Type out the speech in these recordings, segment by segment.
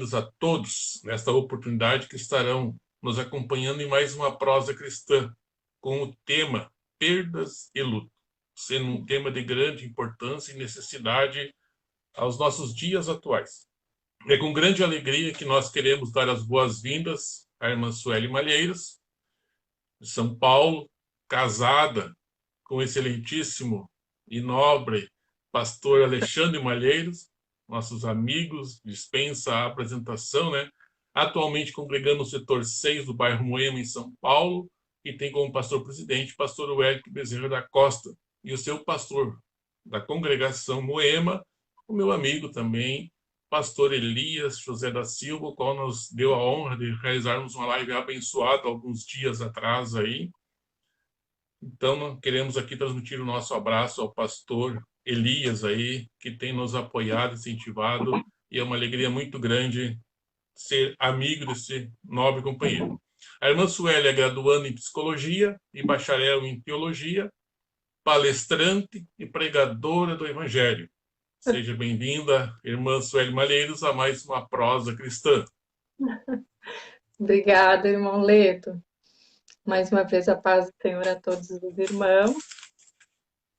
bem-vindos a todos nesta oportunidade que estarão nos acompanhando em mais uma prosa cristã com o tema Perdas e Luto, sendo um tema de grande importância e necessidade aos nossos dias atuais. É com grande alegria que nós queremos dar as boas-vindas à irmã Sueli Malheiros, de São Paulo, casada com o excelentíssimo e nobre pastor Alexandre Malheiros, nossos amigos, dispensa a apresentação, né? Atualmente congregando no setor 6 do bairro Moema, em São Paulo, e tem como pastor-presidente pastor Wellington Bezerra da Costa, e o seu pastor da congregação Moema, o meu amigo também, pastor Elias José da Silva, o qual nos deu a honra de realizarmos uma live abençoada alguns dias atrás aí. Então, queremos aqui transmitir o nosso abraço ao pastor Elias aí, que tem nos apoiado, incentivado, e é uma alegria muito grande ser amigo desse nobre companheiro. A irmã Sueli é graduanda em psicologia e bacharel em teologia, palestrante e pregadora do evangelho. Seja bem-vinda, irmã Sueli Malheiros, a mais uma prosa cristã. Obrigada, irmão Leto. Mais uma vez a paz do Senhor a todos os irmãos.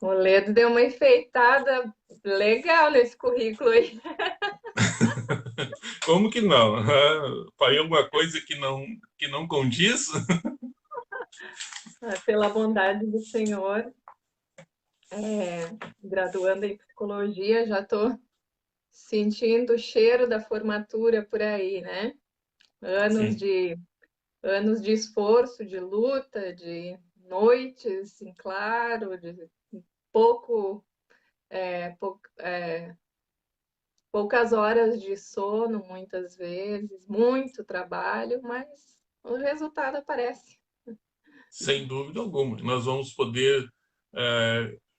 O Leto deu uma enfeitada legal nesse currículo aí. Como que não? Falei alguma coisa que não condiz? Pela bondade do Senhor, graduando em psicologia, já estou sentindo o cheiro da formatura por aí, né? Anos Sim. de, anos de esforço, de luta, de noites em claro, de pouco, pouco poucas horas de sono, muitas vezes, muito trabalho, mas o resultado aparece. Sem dúvida alguma. Nós vamos poder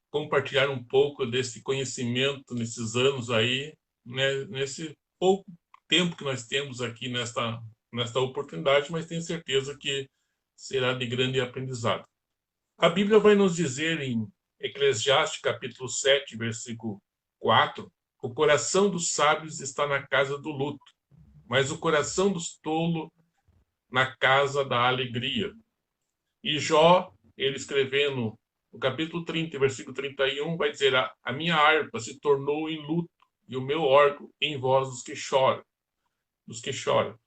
compartilhar um pouco desse conhecimento nesses anos aí, né, nesse pouco tempo que nós temos aqui nesta oportunidade, mas tenho certeza que será de grande aprendizado. A Bíblia vai nos dizer em Eclesiastes capítulo 7, versículo 4, o coração dos sábios está na casa do luto, mas o coração dos tolos na casa da alegria. E Jó, ele escrevendo no capítulo 30, versículo 31, vai dizer: a minha harpa se tornou em luto e o meu órgão em voz dos que choram, dos que choram.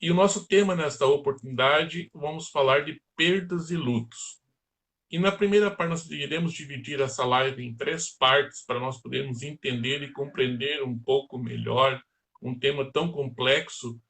E o nosso tema nesta oportunidade, vamos falar de perdas e lutos. E na primeira parte nós iremos dividir essa live em 3 partes para nós podermos entender e compreender um pouco melhor um tema tão complexo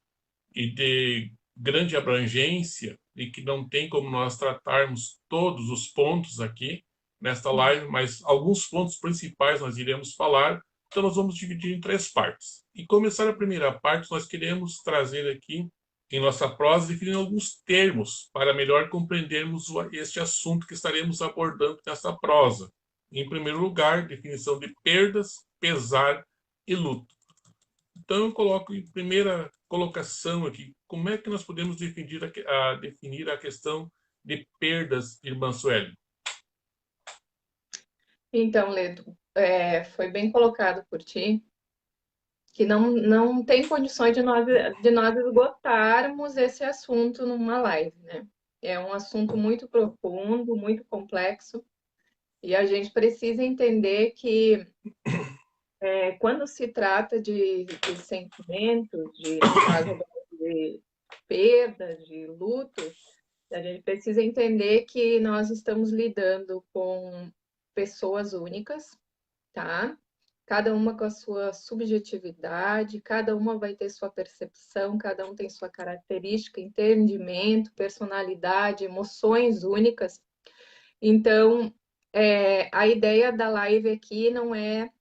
e de grande abrangência e que não tem como nós tratarmos todos os pontos aqui nesta live, mas alguns pontos principais nós iremos falar, então nós vamos dividir em 3 partes. E começar a primeira parte, nós queremos trazer aqui em nossa prosa definindo alguns termos para melhor compreendermos este assunto que estaremos abordando nessa prosa. Em primeiro lugar, definição de perdas, pesar e luto. Então, eu coloco em primeira colocação aqui, como é que nós podemos definir a questão de perdas, irmã Sueli? Então, Leto, foi bem colocado por ti, que não tem condições de nós esgotarmos esse assunto numa live, né? É um assunto muito profundo, muito complexo, e a gente precisa entender que quando se trata de sentimentos, no caso de perda, de luto, a gente precisa entender que nós estamos lidando com pessoas únicas, tá? Cada uma com a sua subjetividade, cada uma vai ter sua percepção, cada um tem sua característica, entendimento, personalidade, emoções únicas. Então, a ideia da live aqui não é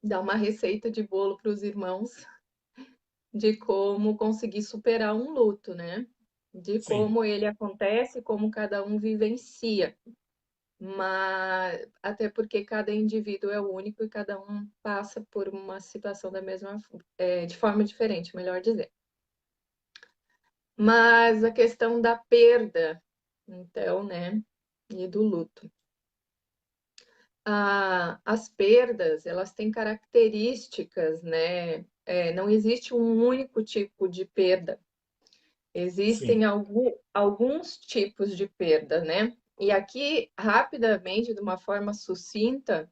dar uma receita de bolo para os irmãos de como conseguir superar um luto, né? De Sim, como ele acontece, como cada um vivencia. Mas até porque cada indivíduo é único e cada um passa por uma situação de forma diferente, melhor dizer. Mas a questão da perda, então, né, e do luto. As perdas, elas têm características, né, não existe um único tipo de perda. sim, Existem alguns tipos de perda, né? E aqui, rapidamente, de uma forma sucinta,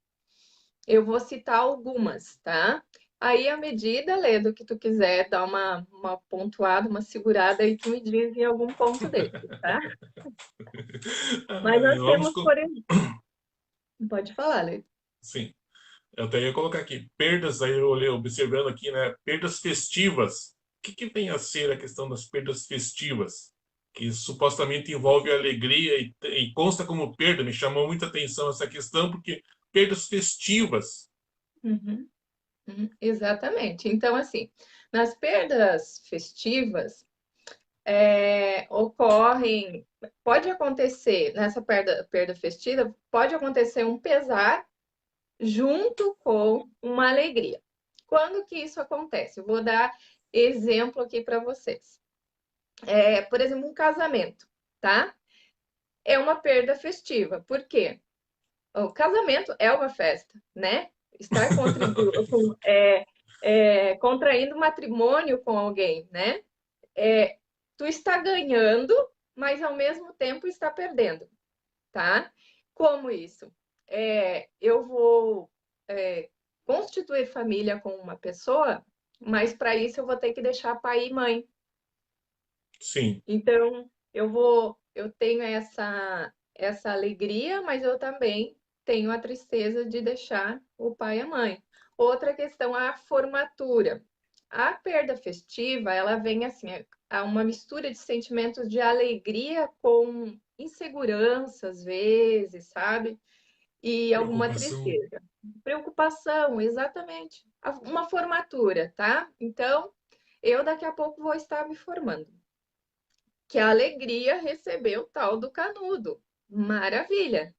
eu vou citar algumas, tá? Aí, à medida, Ledo, que tu quiser dar uma pontuada, uma segurada, aí tu me diz em algum ponto desse, tá? Mas nós vamos temos, com... por exemplo... Pode falar, Ledo. Sim, eu até ia colocar aqui, perdas, aí eu olhei, observando aqui, né, perdas festivas. O que que vem a ser a questão das perdas festivas? Que supostamente envolve alegria e consta como perda, me chamou muita atenção essa questão, porque perdas festivas. Uhum, exatamente. Então, assim, nas perdas festivas, ocorrem, pode acontecer, nessa perda festiva, pode acontecer um pesar junto com uma alegria. Quando que isso acontece? Eu vou dar exemplo aqui para vocês. Por exemplo, um casamento, tá? É uma perda festiva. Por quê? O casamento é uma festa, né? Estar contraindo matrimônio com alguém, né? Tu está ganhando, mas ao mesmo tempo está perdendo, tá? Como isso? Eu vou constituir família com uma pessoa, mas para isso eu vou ter que deixar pai e mãe. Sim, Então, eu tenho essa alegria, mas eu também tenho a tristeza de deixar o pai e a mãe. Outra questão, a formatura. A perda festiva, ela vem assim, a uma mistura de sentimentos de alegria com insegurança, às vezes, sabe? E alguma preocupação. tristeza. Preocupação, exatamente. Uma formatura, tá? Então, eu daqui a pouco vou estar me formando. Que a alegria receber o tal do canudo. Maravilha.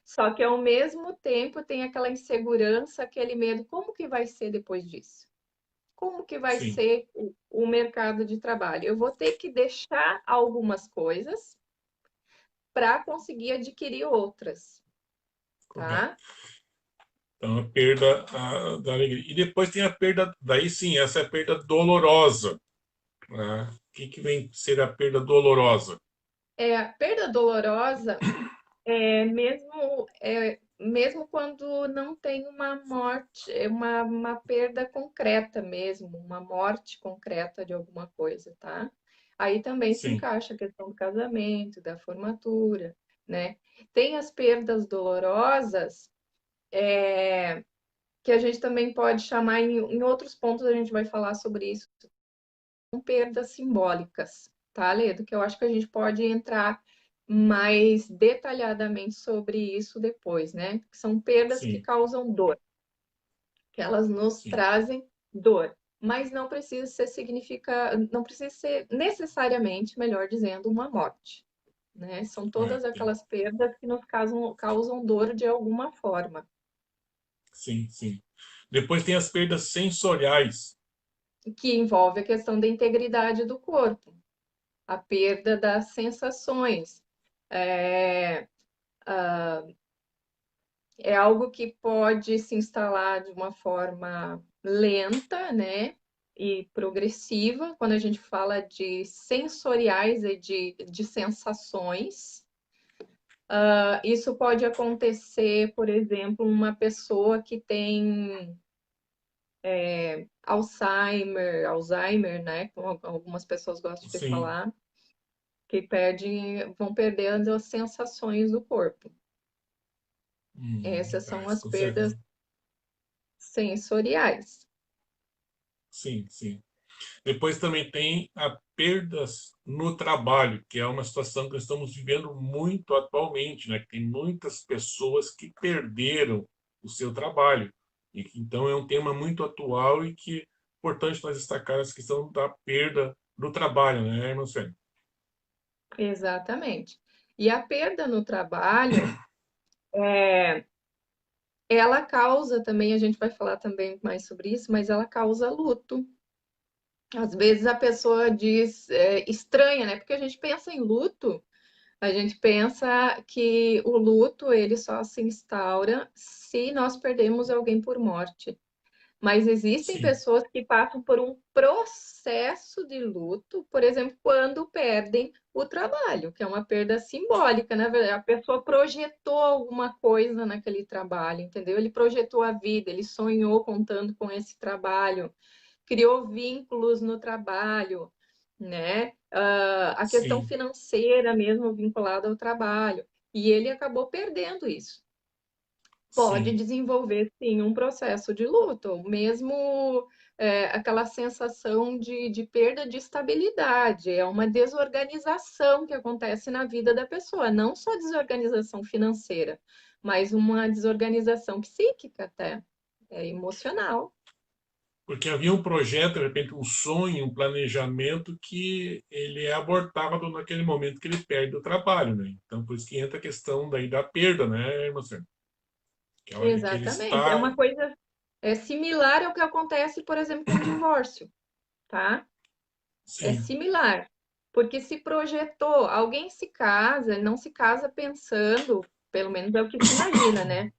Só que ao mesmo tempo tem aquela insegurança, aquele medo, como que vai ser depois disso? Como que vai Sim, ser o mercado de trabalho? Eu vou ter que deixar algumas coisas para conseguir adquirir outras, correto. tá? Então, a perda da alegria. E depois tem a perda, daí sim, essa é a perda dolorosa. Né? O que que vem ser a perda dolorosa? A perda dolorosa mesmo quando não tem uma morte, uma perda concreta mesmo, uma morte concreta de alguma coisa, tá? Aí também se Sim, encaixa a questão do casamento, da formatura, né? Tem as perdas dolorosas, que a gente também pode chamar, em outros pontos a gente vai falar sobre isso, são perdas simbólicas, tá, Ledo? Que eu acho que a gente pode entrar mais detalhadamente sobre isso depois, né? Que são perdas que sim, causam dor, que elas nos sim. trazem dor, mas não precisa ser necessariamente, melhor dizendo, uma morte, né? São É, todas aquelas perdas que nos causam dor de alguma forma, sim, sim. Depois tem as perdas sensoriais. que envolve a questão da integridade do corpo, a perda das sensações. É, é algo que pode se instalar de uma forma lenta, né? E progressiva, quando a gente fala de sensoriais e de sensações. Isso pode acontecer, por exemplo, uma pessoa que tem Alzheimer, né? Como algumas pessoas gostam de Sim. falar, que vão perdendo as sensações do corpo. Essas são as Com perdas certeza. sensoriais. Sim, sim. Depois também tem a perdas no trabalho, que é uma situação que nós estamos vivendo muito atualmente, né? Que tem muitas pessoas que perderam o seu trabalho. E que, então é um tema muito atual e que é importante nós destacar essa questão da perda do trabalho, né, irmã Sueli? Exatamente. E a perda no trabalho, ela causa também, a gente vai falar também mais sobre isso, mas ela causa luto. Às vezes a pessoa diz, estranha, né? Porque a gente pensa em luto, a gente pensa que o luto ele só se instaura se nós perdemos alguém por morte. Mas existem sim, pessoas que passam por um processo de luto, por exemplo, quando perdem o trabalho, que é uma perda simbólica, na verdade. A pessoa projetou alguma coisa naquele trabalho, entendeu? Ele projetou a vida, ele sonhou contando com esse trabalho, criou vínculos no trabalho, né? A questão sim, financeira mesmo vinculada ao trabalho. E ele acabou perdendo isso. Pode sim, desenvolver, sim, um processo de luto, mesmo aquela sensação de perda de estabilidade. É uma desorganização que acontece na vida da pessoa, não só desorganização financeira, mas uma desorganização psíquica até, emocional. porque havia um projeto, de repente, um sonho, um planejamento que ele é abortado naquele momento que ele perde o trabalho, né? Então, por isso que entra a questão daí da perda, né, Marcelo? Que ele Exatamente. É está... uma coisa similar ao que acontece, por exemplo, com o divórcio, tá? É Sim, similar, porque se projetou, alguém se casa, ele não se casa pensando, pelo menos é o que se imagina, né?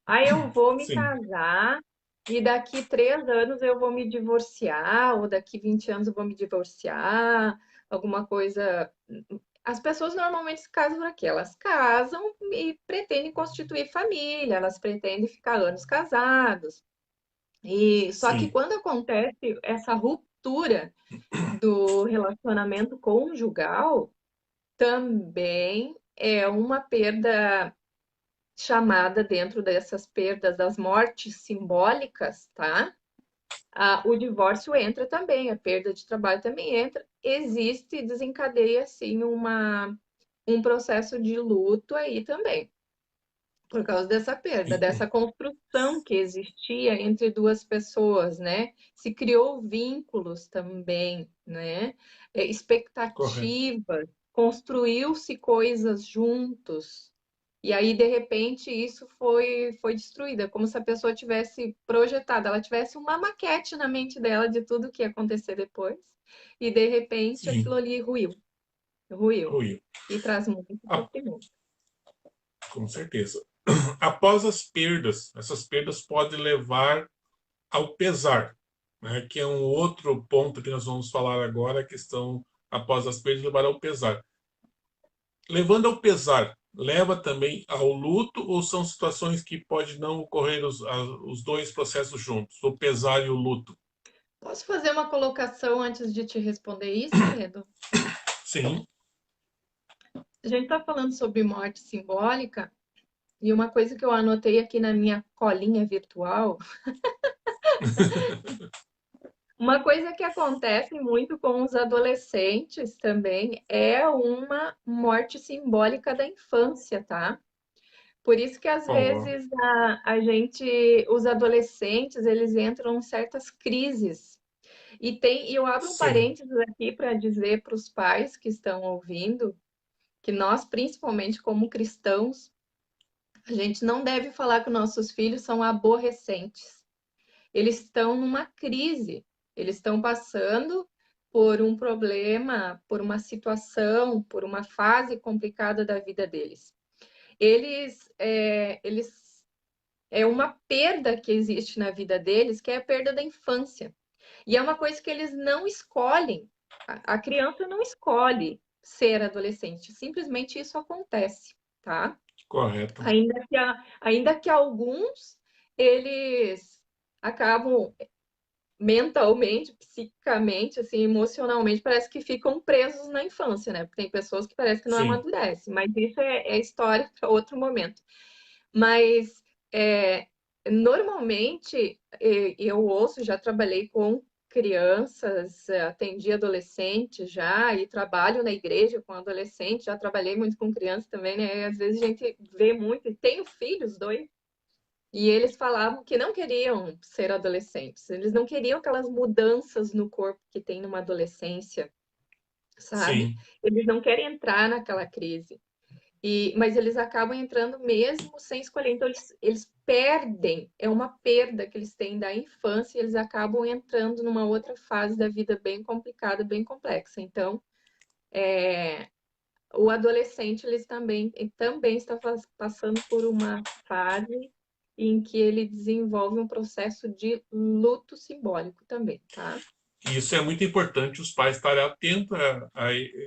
Aí eu vou me sim, casar e daqui 3 anos eu vou me divorciar, ou daqui 20 anos eu vou me divorciar, alguma coisa. As pessoas normalmente se casam para quê? Elas casam e pretendem constituir família, elas pretendem ficar anos casados. E só que sim. quando acontece essa ruptura do relacionamento conjugal, também é uma perda chamada dentro dessas perdas das mortes simbólicas, tá? O divórcio entra também, a perda de trabalho também entra. Existe, desencadeia, assim, um processo de luto aí também, por causa dessa perda, dessa construção que existia entre duas pessoas, né? Se criou vínculos também, né? Correto. Expectativas, construiu-se coisas juntos. E aí, de repente, isso foi destruído. É como se a pessoa tivesse projetado, ela tivesse uma maquete na mente dela de tudo que ia acontecer depois, e de repente aquilo Sim, ali ruiu, ruim. e traz muito Ah, sofrimento. com certeza. Após as perdas, essas perdas podem levar ao pesar, né? Que é um outro ponto que nós vamos falar agora, a questão após as perdas levar ao pesar. Levando ao pesar, leva também ao luto ou são situações que pode não ocorrer os dois processos juntos, o pesar e o luto? Posso fazer uma colocação antes de te responder isso, Ledo? Sim, A gente está falando sobre morte simbólica e uma coisa que eu anotei aqui na minha colinha virtual, uma coisa que acontece muito com os adolescentes também é uma morte simbólica da infância, tá? Por isso que às ó, vezes os adolescentes, eles entram em certas crises. E eu abro um sim, parênteses aqui para dizer para os pais que estão ouvindo que nós, principalmente como cristãos, a gente não deve falar que nossos filhos são aborrecentes. Eles estão numa crise, eles estão passando por um problema, por uma situação, por uma fase complicada da vida deles. Eles é uma perda que existe na vida deles, que é a perda da infância. E é uma coisa que eles não escolhem. A criança não escolhe ser adolescente, simplesmente isso acontece, tá? correto. Ainda que alguns eles acabam mentalmente, psiquicamente, assim, emocionalmente, parece que ficam presos na infância, né? Porque tem pessoas que parece que não Sim, amadurecem, mas isso é história para outro momento. Mas é, normalmente eu ouço, já trabalhei com crianças, atendi adolescentes já e trabalho na igreja com adolescentes, já trabalhei muito com crianças também, né? E às vezes a gente vê muito, e tenho filhos, dois, e eles falavam que não queriam ser adolescentes, eles não queriam aquelas mudanças no corpo que tem numa adolescência, sabe? sim, Eles não querem entrar naquela crise. Mas eles acabam entrando mesmo sem escolher. Então, eles perdem, é uma perda que eles têm da infância, e eles acabam entrando numa outra fase da vida bem complicada, bem complexa. Então, o adolescente, ele também está passando por uma fase em que ele desenvolve um processo de luto simbólico também, tá? E isso é muito importante os pais estarem atentos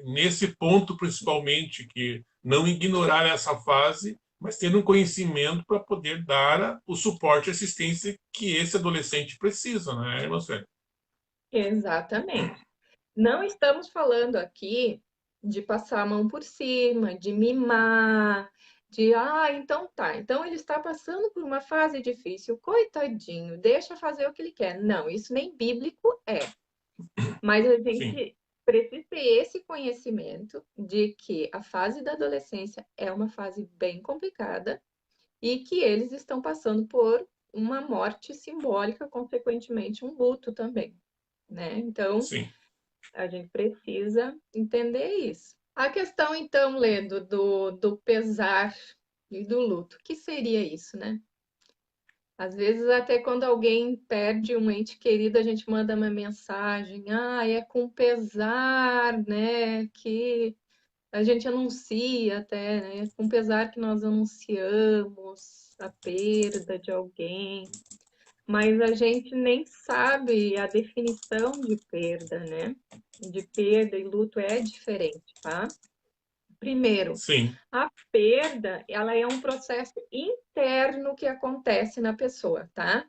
nesse ponto, principalmente, que não ignorar essa fase, mas ter um conhecimento para poder dar o suporte e assistência que esse adolescente precisa, né, irmã Sueli? Exatamente. Não estamos falando aqui de passar a mão por cima, de mimar, então tá, então ele está passando por uma fase difícil, coitadinho, deixa fazer o que ele quer. Não, isso nem bíblico é. Mas a Sim, gente precisa ter esse conhecimento de que a fase da adolescência é uma fase bem complicada e que eles estão passando por uma morte simbólica, consequentemente, um luto também, né? Então, sim. a gente precisa entender isso. A questão, então, Ledo, do pesar e do luto, o que seria isso, né? Às vezes, até quando alguém perde um ente querido, a gente manda uma mensagem, é com pesar, né, que a gente anuncia até, né, é com pesar que nós anunciamos a perda de alguém, mas a gente nem sabe a definição de perda, né? De perda e luto é diferente, tá? Primeiro, Sim, a perda, ela é um processo interno que acontece na pessoa, tá?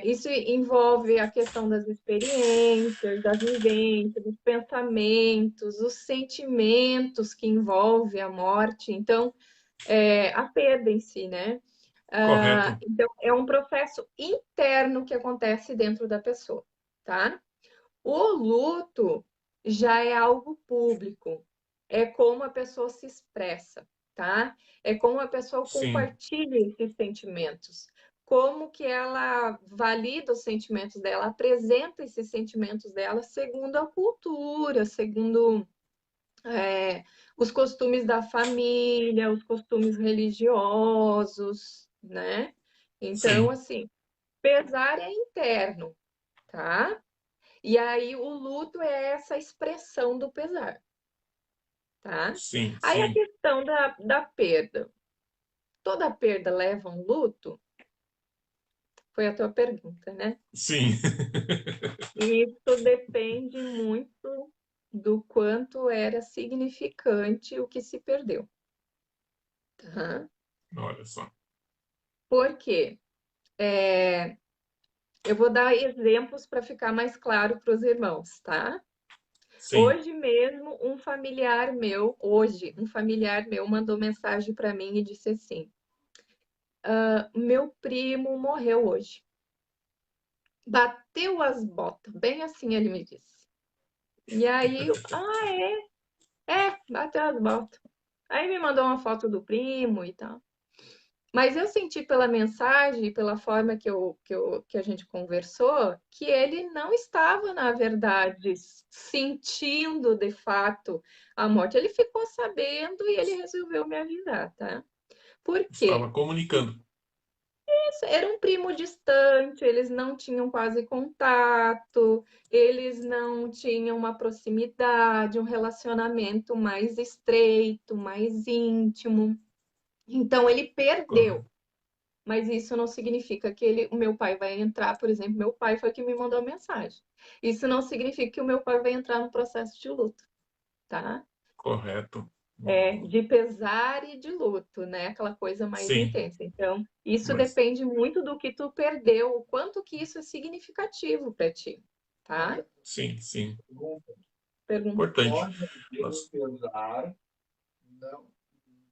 Isso envolve a questão das experiências, das vivências, dos pensamentos, os sentimentos que envolve a morte. Então, a perda em si, né? correto. Então, é um processo interno que acontece dentro da pessoa, tá? O luto já é algo público, é como a pessoa se expressa, tá? É como a pessoa Sim, compartilha esses sentimentos, como que ela valida os sentimentos dela, apresenta esses sentimentos dela segundo a cultura, segundo é, os costumes da família, os costumes religiosos, né? Então, sim, assim, pesar é interno, tá? E aí o luto é essa expressão do pesar, tá? sim, Aí a sim, questão da perda. Toda perda leva um luto? Foi a tua pergunta, né? sim. E isso depende muito do quanto era significante o que se perdeu, tá? Olha só. Por quê? Eu vou dar exemplos para ficar mais claro para os irmãos, tá? Sim, Hoje mesmo, um familiar meu mandou mensagem para mim e disse assim: meu primo morreu hoje. Bateu as botas, bem assim ele me disse. E aí, bateu as botas. Aí me mandou uma foto do primo e tal. Mas eu senti pela mensagem, pela forma que a gente conversou, que ele não estava, na verdade, sentindo de fato a morte. Ele ficou sabendo e ele resolveu me avisar, tá? Por quê? estava comunicando. Era um primo distante, eles não tinham quase contato, eles não tinham uma proximidade, um relacionamento mais estreito, mais íntimo. Então ele perdeu. Correto. Mas isso não significa que o meu pai vai entrar, por exemplo, meu pai foi que me mandou a mensagem. Isso não significa que o meu pai vai entrar no processo de luto, tá? Correto. De pesar e de luto, né? Aquela coisa mais Sim, intensa. Então, isso mas depende muito do que tu perdeu, o quanto que isso é significativo para ti, tá? sim, sim. Pergunta. Importante. Pode haver um Nós- pesar não,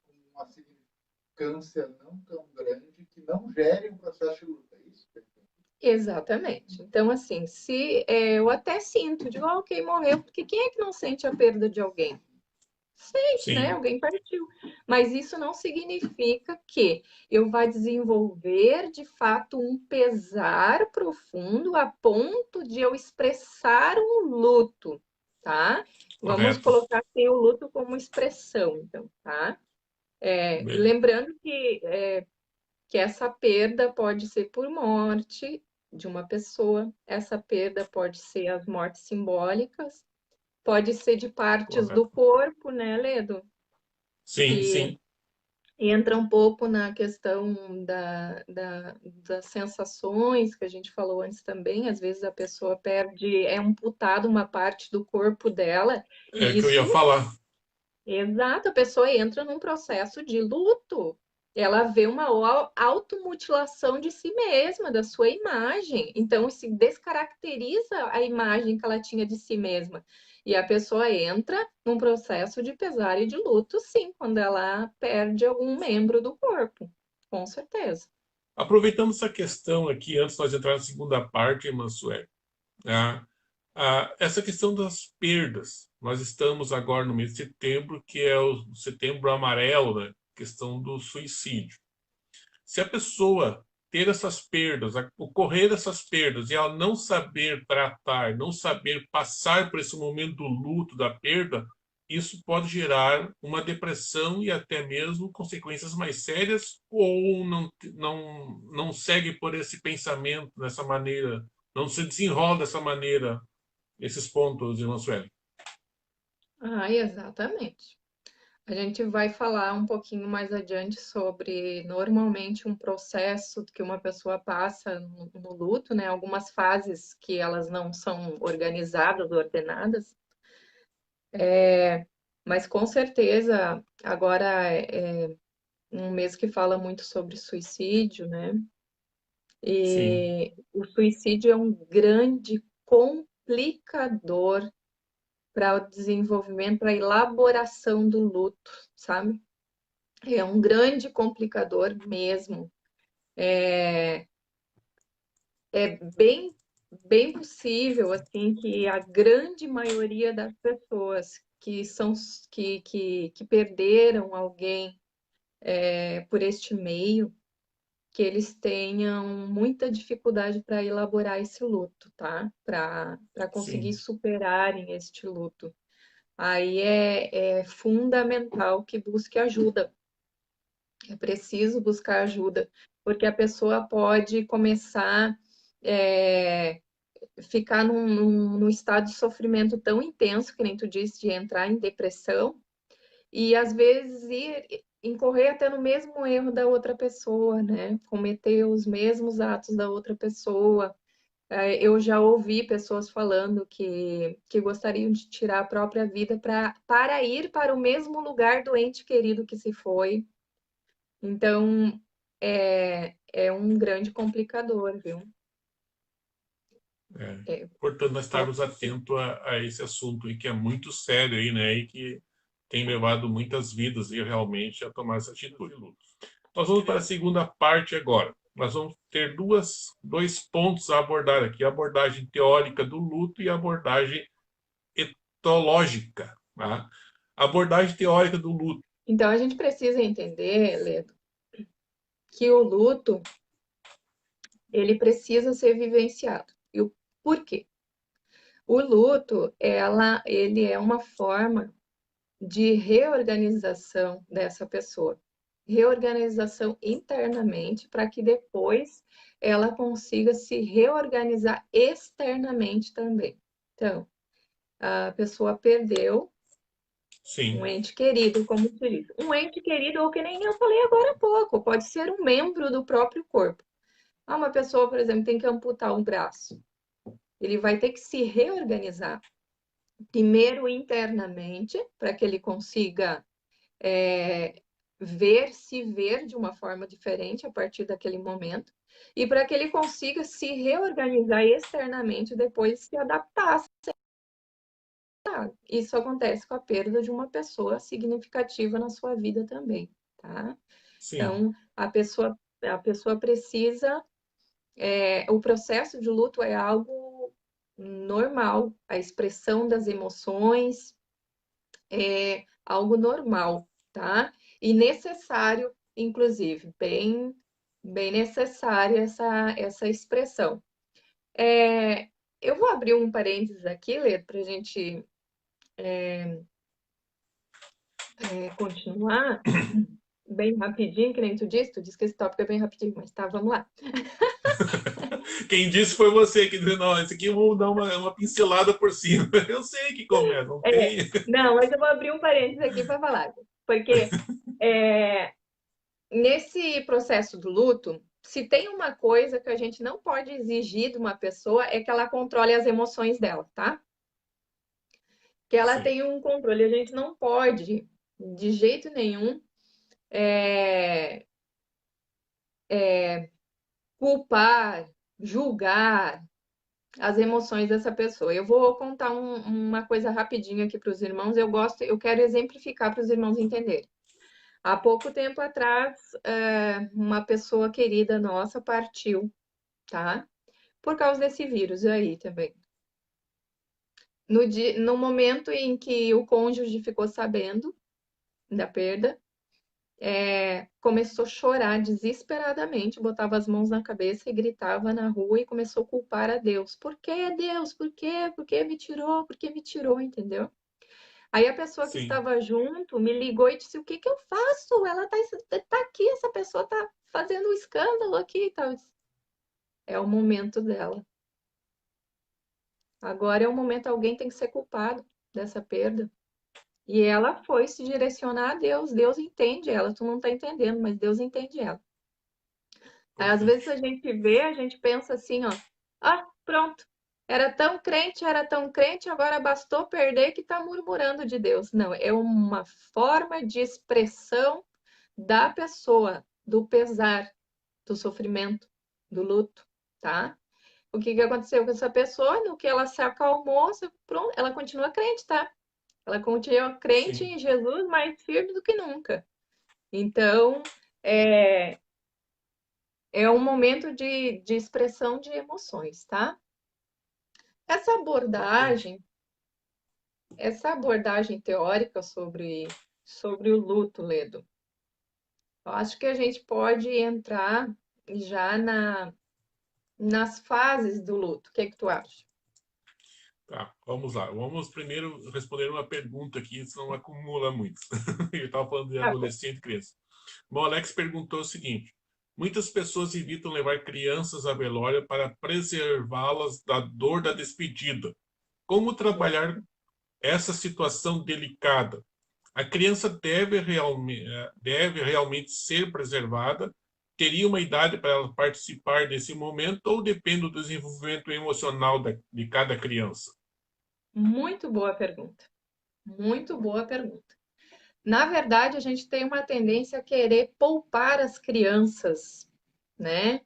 com uma significância não tão grande que não gere um processo de luta. É isso? Exatamente. Então, assim, se eu até sinto, digo, ok, morreu, porque quem é que não sente a perda de alguém? Sente, né? Sim, Alguém partiu. Mas isso não significa que eu vá desenvolver de fato um pesar profundo a ponto de eu expressar um luto, tá? Vamos correto. colocar assim, o luto como expressão, então, tá? Bem, Lembrando que essa perda pode ser por morte de uma pessoa, essa perda pode ser as mortes simbólicas, pode ser de partes do correto. corpo, né, Ledo? Sim, Que sim. entra um pouco na questão das sensações que a gente falou antes também. Às vezes a pessoa perde, é amputado uma parte do corpo dela, É e que eu ia isso, falar. exato, a pessoa entra num processo de luto. Ela vê uma automutilação de si mesma, da sua imagem. Então, se descaracteriza a imagem que ela tinha de si mesma. E a pessoa entra num processo de pesar e de luto, sim, quando ela perde algum membro do corpo. Com certeza. Aproveitando essa questão aqui, antes de nós entrar na segunda parte, Mansueli, né? Essa questão das perdas. Nós estamos agora no mês de setembro, que é o setembro amarelo, né? Questão do suicídio. Se a pessoa ter essas perdas, ocorrer essas perdas, e ela não saber tratar, não saber passar por esse momento do luto, da perda, isso pode gerar uma depressão e até mesmo consequências mais sérias, ou não segue por esse pensamento, dessa maneira, não se desenrola dessa maneira, esses pontos, irmã Sueli. Ah, exatamente. A gente vai falar um pouquinho mais adiante sobre, normalmente, um processo que uma pessoa passa no luto, né? Algumas fases que elas não são organizadas, ordenadas. Mas, com certeza, agora é um mês que fala muito sobre suicídio, né? Sim, E o suicídio é um grande complicador para o desenvolvimento, para a elaboração do luto, sabe? É um grande complicador mesmo. É bem possível assim que a grande maioria das pessoas que perderam alguém por este meio, que eles tenham muita dificuldade para elaborar esse luto, tá? Para conseguir sim, superarem este luto. Aí é fundamental que busque ajuda. É preciso buscar ajuda, porque a pessoa pode começar é, ficar num estado de sofrimento tão intenso, que nem tu disse, de entrar em depressão, e às vezes incorrer até no mesmo erro da outra pessoa, né? Cometer os mesmos atos da outra pessoa. Eu já ouvi pessoas falando que gostariam de tirar a própria vida para ir para o mesmo lugar do ente querido que se foi. Então, é um grande complicador, viu? é. É, Portanto, nós com estarmos atentos a esse assunto aí, que é muito sério aí, né? E que tem levado muitas vidas aí, realmente a tomar essa atitude. Nós vamos para a segunda parte agora. Nós vamos ter dois pontos a abordar aqui: a abordagem teórica do luto e a abordagem etológica. Tá? A abordagem teórica do luto. Então, a gente precisa entender, Ledo, que o luto, ele precisa ser vivenciado. E o porquê? O luto, ele é uma forma de reorganização dessa pessoa. Reorganização internamente, para que depois ela consiga se reorganizar externamente também. Então, a pessoa perdeu um Sim, ente querido, como se diz. Um ente querido, ou que nem eu falei agora há pouco, pode ser um membro do próprio corpo. Uma pessoa, por exemplo, tem que amputar um braço. Ele vai ter que se reorganizar. Primeiro internamente, para que ele consiga se ver de uma forma diferente a partir daquele momento, e para que ele consiga se reorganizar externamente depois se adaptar. Isso acontece com a perda de uma pessoa significativa na sua vida também, tá? sim, Então, a pessoa precisa. O processo de luto é algo normal, a expressão das emoções é algo normal, tá? E necessário, inclusive, bem necessária essa expressão. Eu vou abrir um parênteses aqui, Lê, para a gente continuar bem rapidinho, que nem tu disse que esse tópico é bem rapidinho, mas tá, vamos lá. quem disse foi você que disse, não, esse aqui eu vou dar uma pincelada por cima. Eu sei que começa, não tem. Não, mas eu vou abrir um parênteses aqui para falar, porque é, nesse processo do luto, se tem uma coisa que a gente não pode exigir de uma pessoa é que ela controle as emoções dela, tá? Que ela Sim, tenha um controle. A gente não pode, de jeito nenhum, é, culpar, julgar as emoções dessa pessoa. Eu vou contar uma coisa rapidinho aqui para os irmãos. Eu quero exemplificar para os irmãos entenderem. Há pouco tempo atrás, uma pessoa querida nossa partiu, tá? Por causa desse vírus aí também. No momento em que o cônjuge ficou sabendo da perda, começou a chorar desesperadamente, botava as mãos na cabeça e gritava na rua e começou a culpar a Deus. Por que, Deus? Por quê? Por que me tirou? Por que me tirou? Entendeu? Aí a pessoa que sim, estava junto me ligou e disse: O que que eu faço? Ela tá aqui, essa pessoa tá fazendo um escândalo aqui e tal. Eu disse, é o momento dela. Agora é o momento, alguém tem que ser culpado dessa perda. E ela foi se direcionar a Deus. Deus entende ela. Tu não tá entendendo, mas Deus entende ela. Aí, às vezes a importante. gente vê, a gente pensa assim, ó, ah, pronto, era tão crente, agora bastou perder que tá murmurando de Deus. Não, é uma forma de expressão da pessoa, do pesar, do sofrimento, do luto, tá? O que que aconteceu com essa pessoa? No que ela se acalmou, pronto, ela continua crente, tá? Ela continua crente Sim, em Jesus mais firme do que nunca. Então, é, é um momento de expressão de emoções, tá? Essa importante. abordagem, essa abordagem teórica sobre o luto, Ledo, eu acho que a gente pode entrar já nas fases do luto. O que é que tu acha? Tá, vamos lá. Vamos primeiro responder uma pergunta aqui, senão acumula muito. Eu estava falando de Tá bom. adolescente e criança. Bom, o Alex perguntou o seguinte: muitas pessoas evitam levar crianças à velório para preservá-las da dor da despedida. Como trabalhar essa situação delicada? A criança deve realmente ser preservada? Teria uma idade para ela participar desse momento ou depende do desenvolvimento emocional de cada criança? Muito boa pergunta. Muito boa pergunta. Na verdade, a gente tem uma tendência a querer poupar as crianças, né?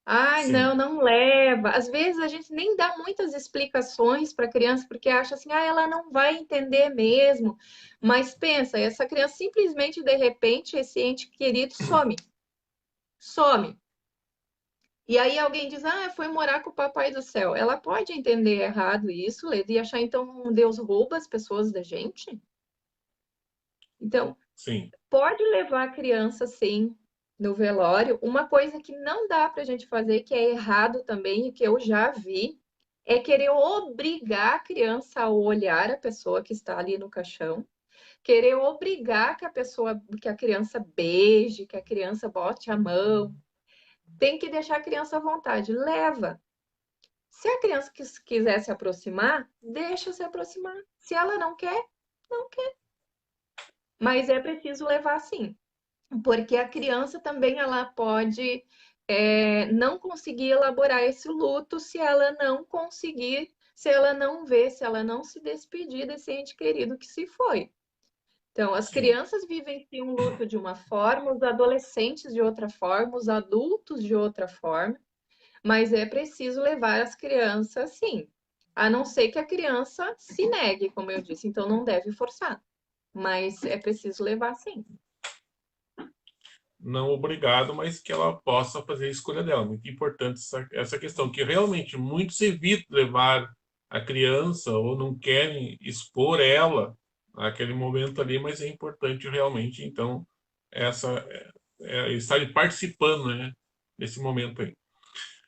Ai, não, Sim, não leva. Às vezes a gente nem dá muitas explicações para a criança porque acha assim, ah, ela não vai entender mesmo. Mas pensa, essa criança simplesmente de repente esse ente querido some, some. E aí alguém diz, ah, foi morar com o papai do céu. Ela pode entender errado isso, Leda, e achar então Deus rouba as pessoas da gente? Então, sim, pode levar a criança, sim, no velório. Uma coisa que não dá para a gente fazer, que é errado também, e que eu já vi, é querer obrigar a criança a olhar a pessoa que está ali no caixão, querer obrigar que a criança beije, que a criança bote a mão. Tem que deixar a criança à vontade. Leva. Se a criança quiser se aproximar, deixa se aproximar. Se ela não quer, não quer. Mas é preciso levar sim. Porque a criança também ela pode não conseguir elaborar esse luto se ela não conseguir, se ela não ver, se ela não se despedir desse ente querido que se foi. Então, as sim. crianças vivenciam um luto de uma forma, os adolescentes de outra forma, os adultos de outra forma, mas é preciso levar as crianças, sim. A não ser que a criança se negue, como eu disse, então não deve forçar, mas é preciso levar, sim. Não obrigado, mas que ela possa fazer a escolha dela. Muito importante essa questão, que realmente muitos evitam levar a criança ou não querem expor ela naquele momento ali, mas é importante realmente, então, essa estar participando, né, desse momento aí.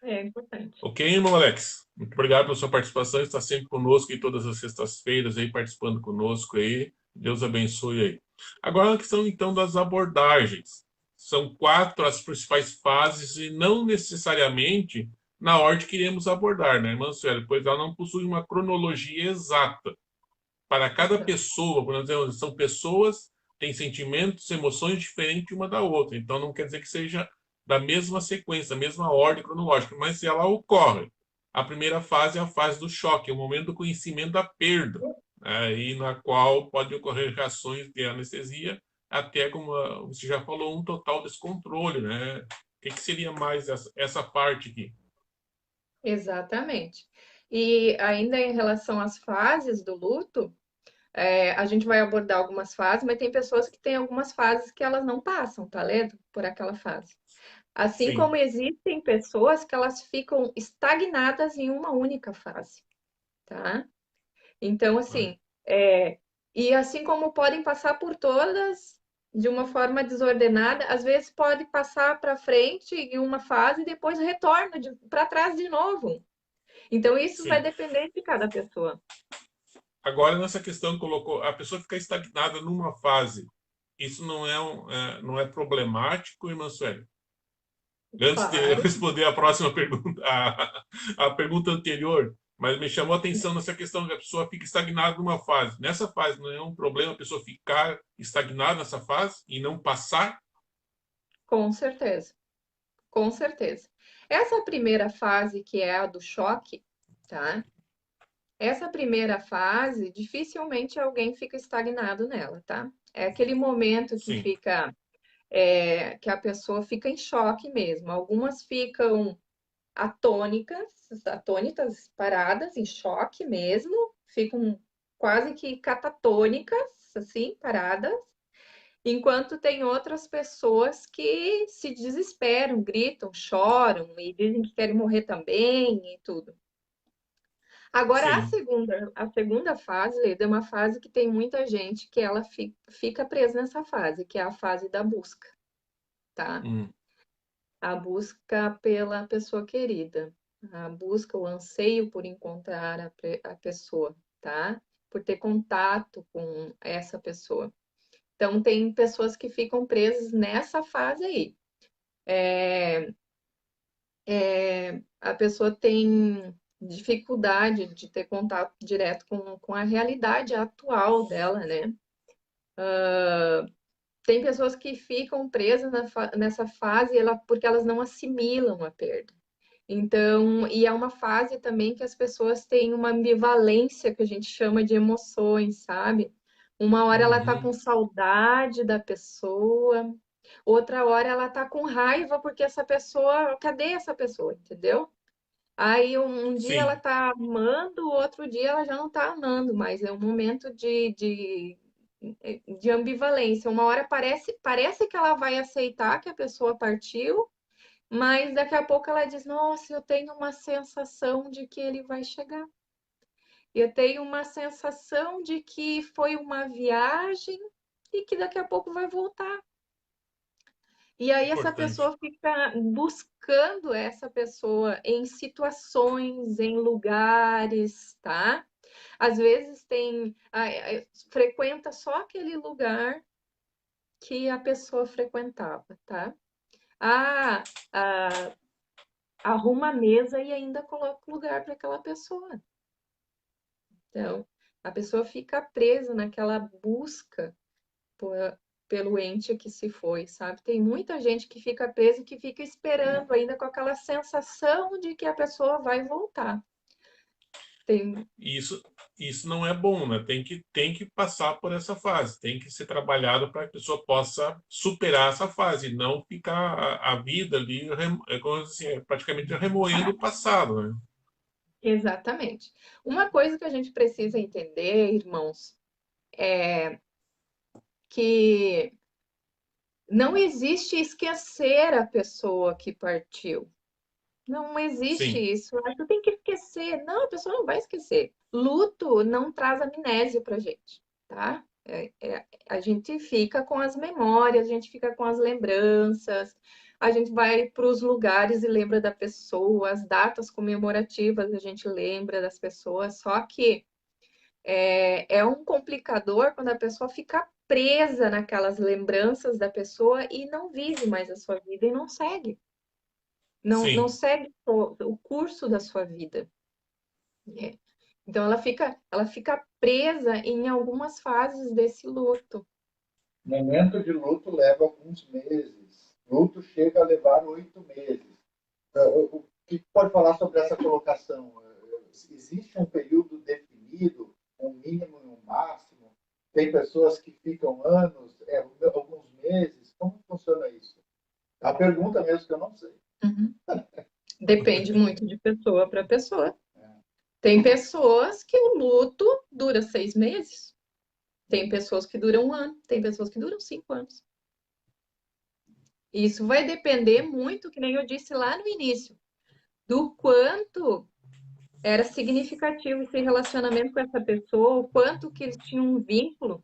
É importante. Ok, irmão Alex? Muito obrigado pela sua participação, está sempre conosco em todas as sextas-feiras aí, participando conosco aí. Deus abençoe aí. Agora a questão, então, das abordagens. São 4 as principais fases e não necessariamente na ordem que iremos abordar, né, irmã Sueli? Pois ela não possui uma cronologia exata. Para cada Então, pessoa, por exemplo, são pessoas tem sentimentos, emoções diferentes uma da outra. Então, não quer dizer que seja da mesma sequência, da mesma ordem cronológica, mas se ela ocorre. A primeira fase é a fase do choque, é o momento do conhecimento da perda, né, e na qual pode ocorrer reações de anestesia, até, como você já falou, um total descontrole, né? O que seria mais essa parte aqui? Exatamente. E ainda em relação às fases do luto, a gente vai abordar algumas fases, mas tem pessoas que têm algumas fases que elas não passam, tá, Ledo? Por aquela fase. Assim Sim. como existem pessoas que elas ficam estagnadas em uma única fase, tá? Então, Né? assim, e assim como podem passar por todas de uma forma desordenada, às vezes pode passar para frente em uma fase e depois retorna para trás de novo. Então, isso vai Sim. depender de cada pessoa. Agora, nessa questão, colocou a pessoa ficar estagnada numa fase. Isso não é problemático, irmã Sueli? Antes de eu Claro, responder a próxima pergunta, a pergunta anterior, mas me chamou a atenção nessa questão que a pessoa fica estagnada numa fase. Nessa fase, não é um problema a pessoa ficar estagnada nessa fase e não passar? com certeza, com certeza. Essa primeira fase, que é a do choque, tá? Essa primeira fase, dificilmente alguém fica estagnado nela, tá? É aquele momento que Sim. que a pessoa fica em choque mesmo. Algumas ficam atônitas, paradas, em choque mesmo, ficam quase que catatônicas, assim, paradas, enquanto tem outras pessoas que se desesperam, gritam, choram e dizem que querem morrer também e tudo. Agora, Sim. a segunda fase, Leda, é uma fase que tem muita gente que ela fica presa nessa fase, que é a fase da busca, tá? Hum. A busca pela pessoa querida, a busca, o anseio por encontrar a pessoa, tá? Por ter contato com essa pessoa. Então, tem pessoas que ficam presas nessa fase aí. A pessoa tem dificuldade de ter contato direto com a realidade atual dela, né? Tem pessoas que ficam presas nessa fase porque elas não assimilam a perda. Então, e é uma fase também que as pessoas têm uma ambivalência que a gente chama de emoções, sabe? Uma hora ela tá com Uhum. saudade da pessoa, outra hora ela tá com raiva porque essa pessoa, cadê essa pessoa, entendeu? Aí um dia ela Sim. tá amando, outro dia ela já não tá amando, mas é um momento de ambivalência. Uma hora parece que ela vai aceitar que a pessoa partiu, mas daqui a pouco ela diz: Nossa, eu tenho uma sensação de que ele vai chegar. Eu tenho uma sensação de que foi uma viagem e que daqui a pouco vai voltar. E aí essa Importante. pessoa fica buscando essa pessoa em situações, em lugares, tá? Às vezes frequenta só aquele lugar que a pessoa frequentava, tá? Ah, ah, arruma a mesa e ainda coloca o lugar para aquela pessoa. Então, a pessoa fica presa naquela busca por- pelo ente que se foi, sabe? Tem muita gente que fica presa e que fica esperando ainda com aquela sensação de que a pessoa vai voltar. Tem, E isso não é bom, né? Tem que passar por essa fase, tem que ser trabalhado para que a pessoa possa superar essa fase, não ficar a vida ali como assim, praticamente remoendo o passado, né? exatamente. Uma coisa que a gente precisa entender, irmãos, que não existe esquecer a pessoa que partiu. Não existe Sim, isso. Ah, tu tem que esquecer. Não, a pessoa não vai esquecer. Luto não traz amnésia pra gente, tá? A gente fica com as memórias, a gente fica com as lembranças, a gente vai para os lugares e lembra da pessoa, as datas comemorativas a gente lembra das pessoas, só que é um complicador quando a pessoa fica presa naquelas lembranças da pessoa e não vive mais a sua vida e não segue. Não sim. segue o curso da sua vida, né? Então ela fica presa em algumas fases desse luto. Momento de luto leva alguns meses. Luto chega a levar 8 meses. O que pode falar sobre essa colocação? Existe um período definido, um mínimo e um máximo? Tem pessoas que ficam anos, alguns meses. Como funciona isso? A pergunta mesmo que eu não sei. Uhum. Depende muito de pessoa para pessoa. Tem pessoas que o luto dura 6 meses. Tem pessoas que duram 1 ano. Tem pessoas que duram 5 anos. Isso vai depender muito, que nem eu disse lá no início, do quanto era significativo esse relacionamento com essa pessoa, o quanto que eles tinham um vínculo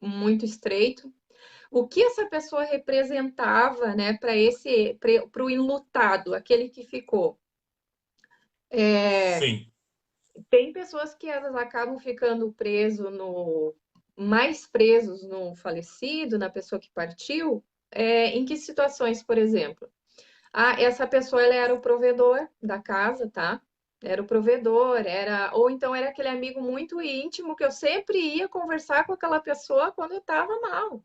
muito estreito, o que essa pessoa representava, né, para o enlutado, aquele que ficou. Sim, Tem pessoas que elas acabam ficando mais presos no falecido, na pessoa que partiu. Em que situações, por exemplo? Essa pessoa ela era o provedor da casa, tá? Era o provedor, ou então era aquele amigo muito íntimo que eu sempre ia conversar com aquela pessoa quando eu estava mal.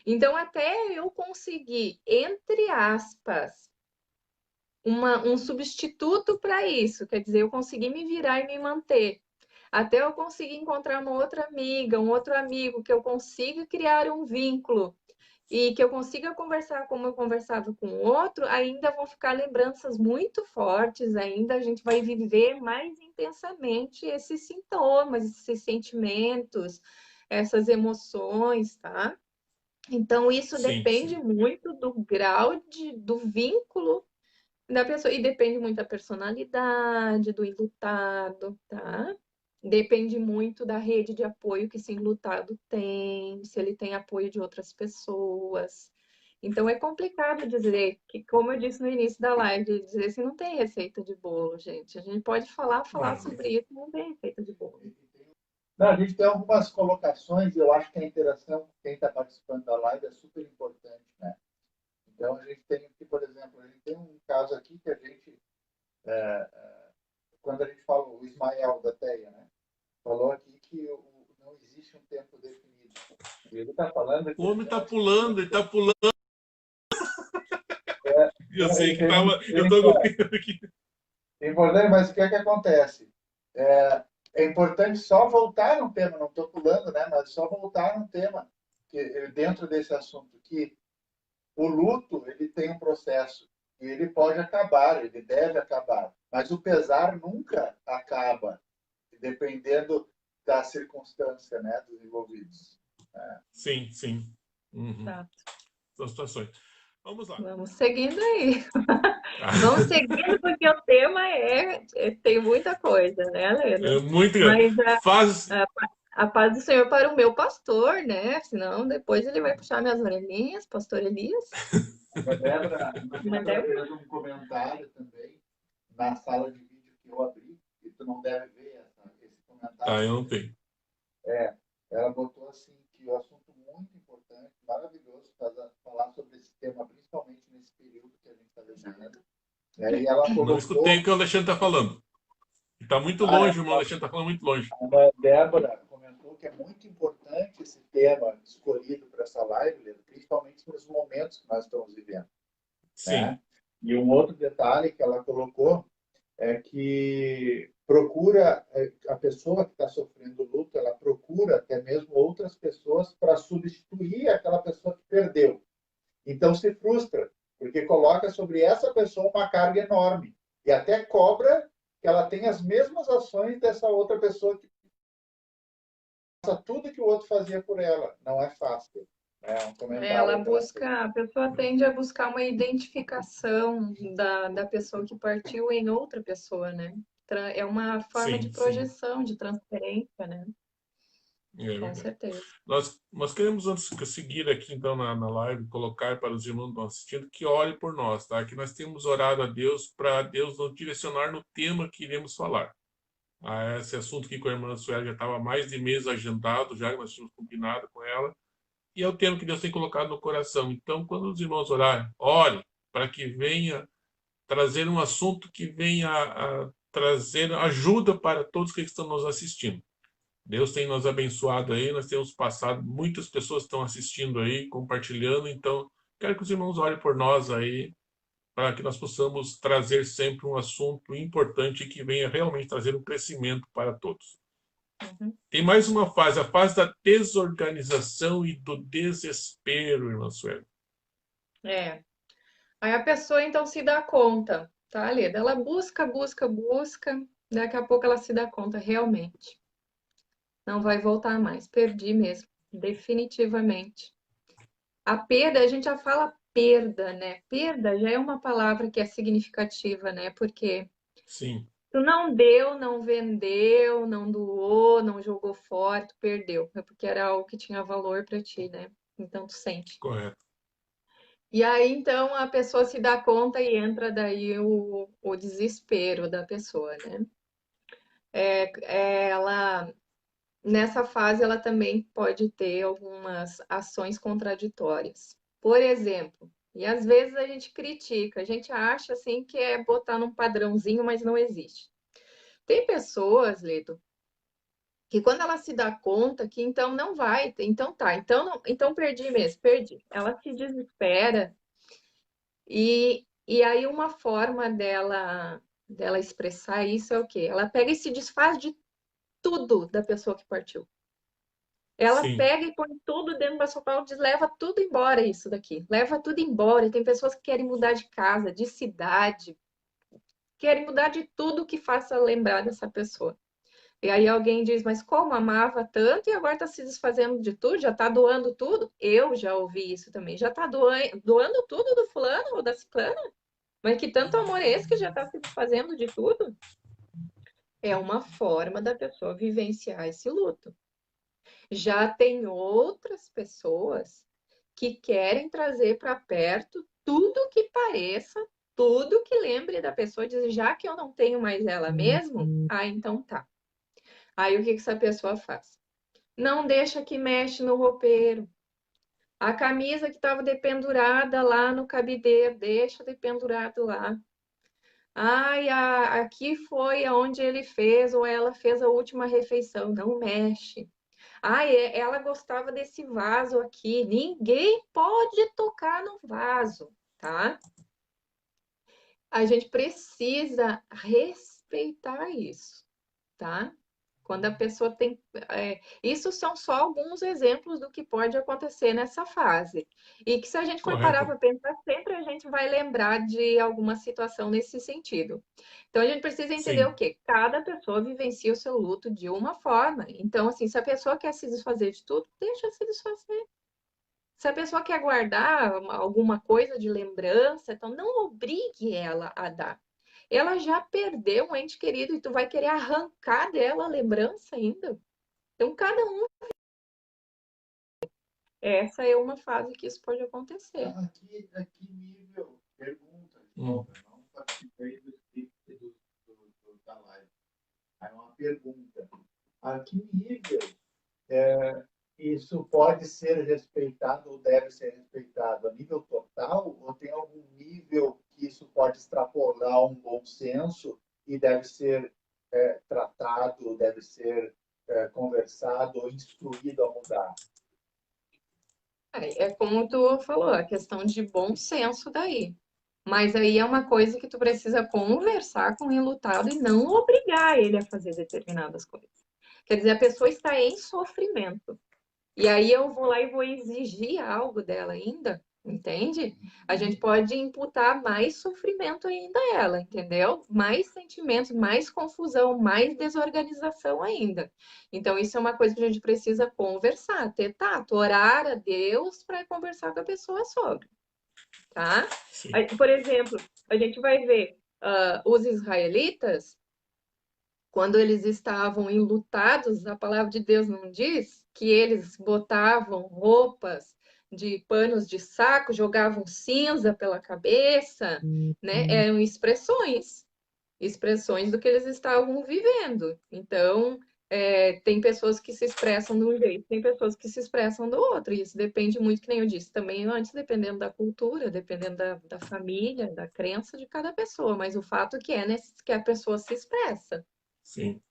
Então, até eu conseguir, entre aspas, um substituto para isso, quer dizer, eu consegui me virar e me manter. Até eu conseguir encontrar uma outra amiga, um outro amigo, que eu consiga criar um vínculo e que eu consiga conversar como eu conversava com o outro, ainda vão ficar lembranças muito fortes, ainda a gente vai viver mais intensamente esses sintomas, esses sentimentos, essas emoções, tá? Então, isso sim, depende sim. muito do grau do vínculo da pessoa, e depende muito da personalidade do enlutado, tá? Depende muito da rede de apoio que esse enlutado tem, se ele tem apoio de outras pessoas. Então é complicado dizer que, como eu disse no início da live, dizer assim, não tem receita de bolo, gente. A gente pode falar Não. sobre isso, não tem receita de bolo. Não, a gente tem algumas colocações e eu acho que a interação com quem está participando da live é super importante, né? Então, a gente tem aqui, por exemplo, a gente tem um caso aqui que a gente, quando a gente fala, o Ismael da TEIA, né? Falou aqui que não existe um tempo definido. E ele está falando O que homem está pulando, ele está pulando. Eu sei ele que tem tava. Eu estou acompanhando aqui. é importante, mas o que é que acontece? É importante só voltar no tema, não estou pulando, né? Mas só voltar no tema dentro desse assunto que o luto ele tem um processo e ele pode acabar, ele deve acabar, mas o pesar nunca acaba, dependendo da circunstância, né, dos envolvidos. Sim, sim. Uhum. Tá. São situações. Vamos lá. Vamos seguindo aí. Vamos seguindo, porque o tema tem muita coisa, né, É Lena? muito grande. Mas Faz. a paz do Senhor para o meu pastor, né? Senão depois ele vai puxar minhas orelhinhas, pastor Elias. A Débora Mas é fez um comentário também na sala de vídeo que eu abri, e tu não deve ver esse Ah, comentário. eu não tenho. Ela botou assim que o assunto muito importante, maravilhoso, para falar sobre esse tema, principalmente nesse período que a gente está vivendo. E ela Não escutei o colocou, que o Alexandre está falando. Está muito longe, o irmão Alexandre está falando muito longe. a Débora comentou que é muito importante esse tema escolhido para essa live, principalmente nos momentos que nós estamos vivendo. Né? Sim, E um outro detalhe que ela colocou é que procura a pessoa que está sofrendo luto, ela procura até mesmo outras pessoas para substituir aquela pessoa que perdeu. Então se frustra, porque coloca sobre essa pessoa uma carga enorme e até cobra que ela tenha as mesmas ações dessa outra pessoa que faça tudo que o outro fazia por ela. Não é fácil. É um comentário. a pessoa tende a buscar uma identificação da pessoa que partiu em outra pessoa, né? É uma forma de sim, sim. projeção, de transferência, né? É Com verdade. certeza. Nós queremos, antes de seguir aqui, então, na live, colocar para os irmãos que estão assistindo que ore por nós, tá? Que nós temos orado a Deus para Deus nos direcionar no tema que iremos falar. Esse assunto que com a irmã Sueli já estava há mais de mês agendado, já que nós tínhamos combinado com ela, e é o tema que Deus tem colocado no coração. Então, quando os irmãos orarem, ore para que venha trazer um assunto que venha a trazer ajuda para todos que estão nos assistindo. Deus tem nos abençoado aí, nós temos passado, muitas pessoas estão assistindo aí, compartilhando, então quero que os irmãos orem por nós aí, para que nós possamos trazer sempre um assunto importante que venha realmente trazer um crescimento para todos. Uhum. Tem mais uma fase, a fase da desorganização e do desespero, irmã Sueli. É. Aí a pessoa então se dá conta, tá, Leda? Ela busca, busca, busca, daqui a pouco ela se dá conta, realmente. Não vai voltar mais. Perdi mesmo, definitivamente. A perda, a gente já fala perda, né? Perda já é uma palavra que é significativa, né? Porque Sim, tu não deu, não vendeu, não doou, não jogou fora, tu perdeu. É porque era algo que tinha valor para ti, né? Então tu sente. correto. E aí, então, a pessoa se dá conta e entra daí o desespero da pessoa, né? Ela, nessa fase, ela também pode ter algumas ações contraditórias. Por exemplo, e às vezes a gente critica, a gente acha assim que é botar num padrãozinho, mas não existe. Tem pessoas, Ledo, que quando ela se dá conta que então não vai, então tá, então, então perdi mesmo, perdi. Ela se desespera. E aí uma forma dela expressar isso é o quê? Ela pega e se desfaz de tudo da pessoa que partiu. Ela Sim, pega e põe tudo dentro da sua pau, diz, leva tudo embora isso daqui. Leva tudo embora. E tem pessoas que querem mudar de casa, de cidade, querem mudar de tudo que faça lembrar dessa pessoa. E aí alguém diz, mas como amava tanto e agora está se desfazendo de tudo, já está doando tudo? Eu já ouvi isso também. Já está doando tudo do fulano ou da ciclana? Mas que tanto amor é esse que já está se desfazendo de tudo? É uma forma da pessoa vivenciar esse luto. Já tem outras pessoas que querem trazer para perto tudo que pareça, tudo que lembre da pessoa, e dizer, já que eu não tenho mais ela mesmo, então tá. Aí o que essa pessoa faz? Não deixa que mexe no roupeiro. A camisa que estava dependurada lá no cabideiro, deixa dependurado lá. Ai, aqui foi aonde ele fez ou ela fez a última refeição. Não mexe. Ai, ela gostava desse vaso aqui. Ninguém pode tocar no vaso, tá? A gente precisa respeitar isso, tá? Quando a pessoa tem. Isso são só alguns exemplos do que pode acontecer nessa fase. E que se a gente for parar correto. para pensar, sempre a gente vai lembrar de alguma situação nesse sentido. Então a gente precisa entender o Sim, quê? Cada pessoa vivencia o seu luto de uma forma. Então, assim, se a pessoa quer se desfazer de tudo, deixa se desfazer. Se a pessoa quer guardar alguma coisa de lembrança, então não obrigue ela a dar. Ela já perdeu um ente querido e tu vai querer arrancar dela a lembrança ainda. Então, cada um. Essa é uma fase que isso pode acontecer. Aqui nível, pergunta de hum, novo, eu não participei do script da live. Aí uma pergunta. A que nível isso pode ser respeitado ou deve ser respeitado? A nível total? Ou tem algum nível que isso pode extrapolar um bom senso e deve ser tratado, deve ser conversado ou instruído a mudar? É como tu falou, a questão de bom senso daí. Mas aí é uma coisa que tu precisa conversar com o enlutado e não obrigar ele a fazer determinadas coisas. Quer dizer, a pessoa está em sofrimento. E aí eu vou lá e vou exigir algo dela ainda, entende? A gente pode imputar mais sofrimento ainda a ela, entendeu? Mais sentimentos, mais confusão, mais desorganização ainda. Então, isso é uma coisa que a gente precisa conversar, ter tato, orar a Deus para conversar com a pessoa sobre, tá? sim, Por exemplo, a gente vai ver os israelitas quando eles estavam enlutados, a palavra de Deus não diz que eles botavam roupas de panos de saco, jogavam cinza pela cabeça, né? Eram expressões do que eles estavam vivendo. Então, tem pessoas que se expressam de um jeito, tem pessoas que se expressam do outro. E isso depende muito, que nem eu disse, também antes, dependendo da cultura, dependendo da família, da crença de cada pessoa. Mas o fato que é, né, que a pessoa se expressa. Sim.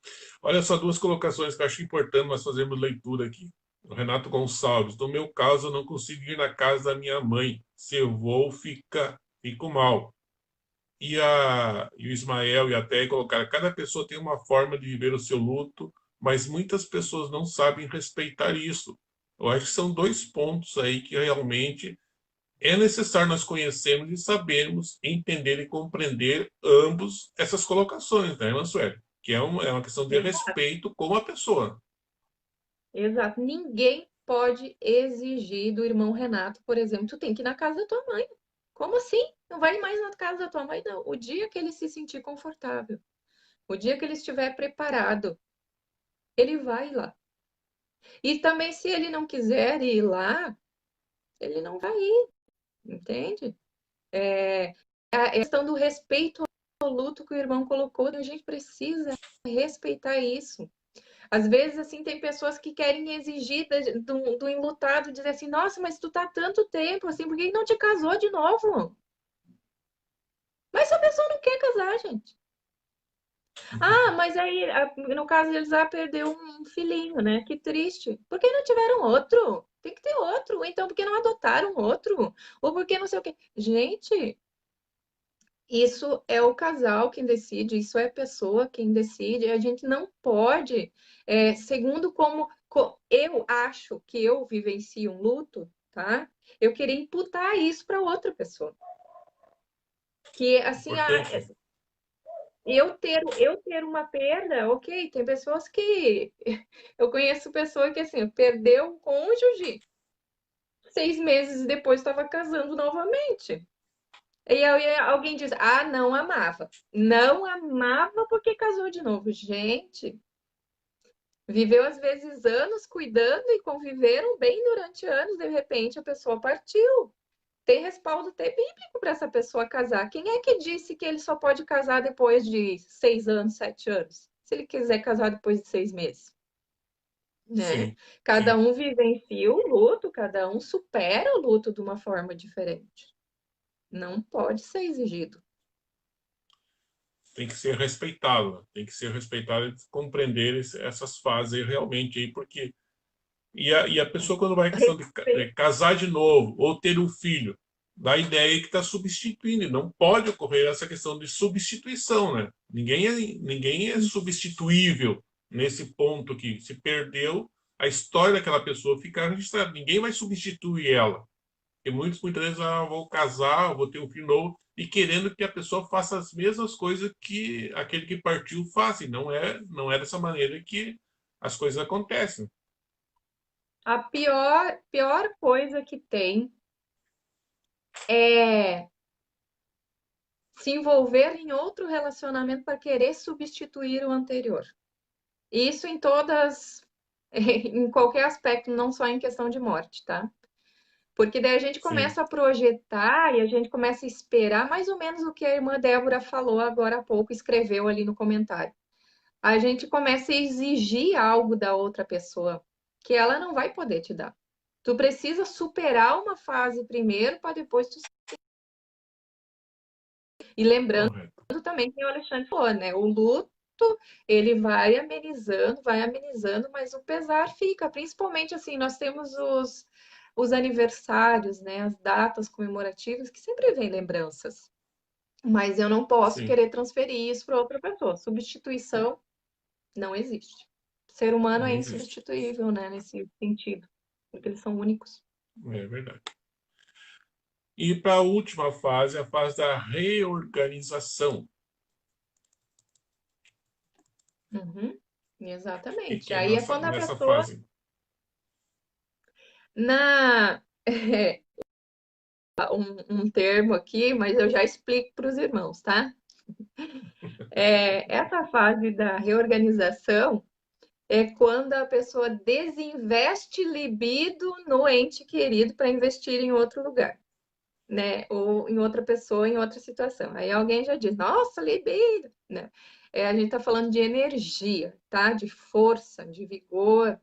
Olha só, duas colocações que eu acho importante nós fazermos leitura aqui. O Renato Gonçalves, no meu caso, eu não consigo ir na casa da minha mãe. Se eu vou, fico mal. E o Ismael e a Té colocaram, cada pessoa tem uma forma de viver o seu luto, mas muitas pessoas não sabem respeitar isso. Eu acho que são dois pontos aí que realmente é necessário nós conhecermos e sabermos entender e compreender ambos essas colocações, né, Mansueli? Que é uma questão de Exato, respeito com a pessoa. exato. Ninguém pode exigir do irmão Renato, por exemplo, tu tem que ir na casa da tua mãe. Como assim? Não vai mais na casa da tua mãe, não. O dia que ele se sentir confortável, o dia que ele estiver preparado, ele vai lá. E também, se ele não quiser ir lá, ele não vai ir, entende? A questão do respeito ao luto que o irmão colocou, a gente precisa respeitar isso. Às vezes, assim, tem pessoas que querem exigir do enlutado, dizer assim, nossa, mas tu tá tanto tempo, assim, por que não te casou de novo? Mas se a pessoa não quer casar, gente. Ah, mas aí, no caso deles, perdeu um filhinho, né? Que triste. Por que não tiveram outro? Tem que ter outro. Ou então, por que não adotaram outro? Ou por que não sei o quê? Gente, isso é o casal quem decide, isso é a pessoa quem decide. A gente não pode, segundo eu acho que eu vivencio um luto, tá? Eu querer imputar isso para outra pessoa. Que assim, Importante. eu ter uma perda, ok, tem pessoas que eu conheço pessoa que assim, perdeu o cônjuge, 6 meses depois estava casando novamente. E aí alguém diz, ah, não amava. Não amava porque casou de novo. Gente, viveu às vezes anos cuidando e conviveram bem durante anos, de repente a pessoa partiu. Tem respaldo até bíblico para essa pessoa casar. Quem é que disse que ele só pode casar depois de 6 anos, 7 anos? Se ele quiser casar depois de 6 meses, né? Sim, Cada sim. um vivencia o luto, cada um supera o luto de uma forma diferente. Não pode ser exigido. Tem que ser respeitado, né? Tem que ser respeitado e compreender essas fases realmente aí, porque e a pessoa quando vai a questão de casar de novo ou ter um filho, dá a ideia que está substituindo, e não pode ocorrer essa questão de substituição, né? Ninguém é substituível nesse ponto que se perdeu, a história daquela pessoa fica registrada, ninguém vai substituir ela. E muitas vezes, vou casar, vou ter um filho novo, e querendo que a pessoa faça as mesmas coisas que aquele que partiu faz. E não é dessa maneira que as coisas acontecem. A pior coisa que tem é se envolver em outro relacionamento para querer substituir o anterior. Isso em todas, em qualquer aspecto, não só em questão de morte, tá? Porque daí a gente Sim, começa a projetar e a gente começa a esperar mais ou menos o que a irmã Débora falou agora há pouco, escreveu ali no comentário. A gente começa a exigir algo da outra pessoa que ela não vai poder te dar. Tu precisa superar uma fase primeiro para depois tu. E lembrando correto. também que o Alexandre falou, né? O luto, ele vai amenizando, mas o pesar fica. Principalmente assim, nós temos os aniversários, né? As datas comemorativas, que sempre vem lembranças. Mas eu não posso Sim, querer transferir isso para outra pessoa. Substituição não existe. O ser humano é não existe. insubstituível, né? Nesse sentido, porque eles são únicos. É verdade. E para a última fase, a fase da reorganização. Uhum, E exatamente. que é Aí é quando a nessa pessoa fase. na um termo aqui, mas eu já explico para os irmãos, tá? Essa fase da reorganização é quando a pessoa desinveste libido no ente querido para investir em outro lugar, né? Ou em outra pessoa, em outra situação. Aí alguém já diz, nossa, libido, né? A gente está falando de energia, tá? De força, de vigor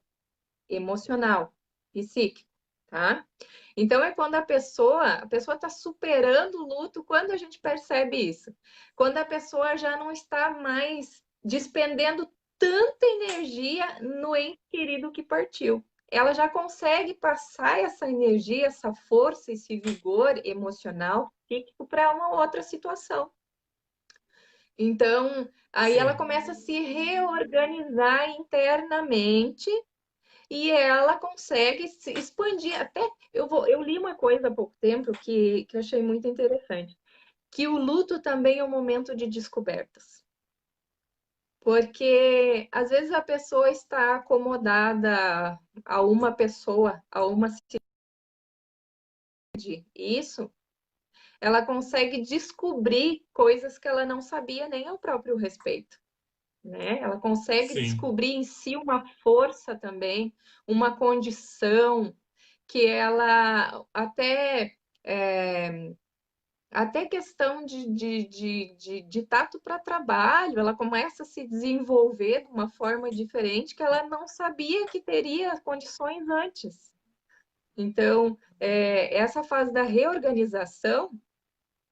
emocional, psíquico, tá? Então é quando a pessoa está superando o luto, quando a gente percebe isso? Quando a pessoa já não está mais despendendo tanta energia no ente querido que partiu. Ela já consegue passar essa energia, essa força, esse vigor emocional, psíquico para uma outra situação. Então, aí ela Sim, começa a se reorganizar internamente e ela consegue se expandir. Até eu li uma coisa há pouco tempo que eu achei muito interessante, que o luto também é um momento de descobertas. Porque às vezes a pessoa está acomodada a uma pessoa, a uma cidade. Isso, ela consegue descobrir coisas que ela não sabia nem ao próprio respeito, né? Ela consegue sim, descobrir em si uma força também, uma condição que ela até questão de tato para trabalho, ela começa a se desenvolver de uma forma diferente que ela não sabia que teria condições antes. Então, essa fase da reorganização,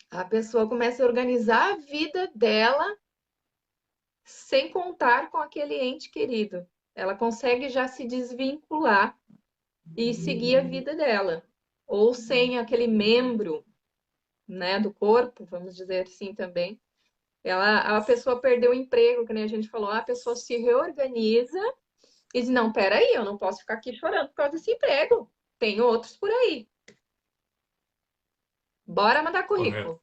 a pessoa começa a organizar a vida dela sem contar com aquele ente querido. Ela consegue já se desvincular e seguir a vida dela. Ou sem aquele membro, né, do corpo, vamos dizer assim também. A pessoa perdeu o emprego, que nem a gente falou, a pessoa se reorganiza e diz, não, peraí, eu não posso ficar aqui chorando por causa desse emprego. Tem outros por aí. Bora mandar correto. currículo.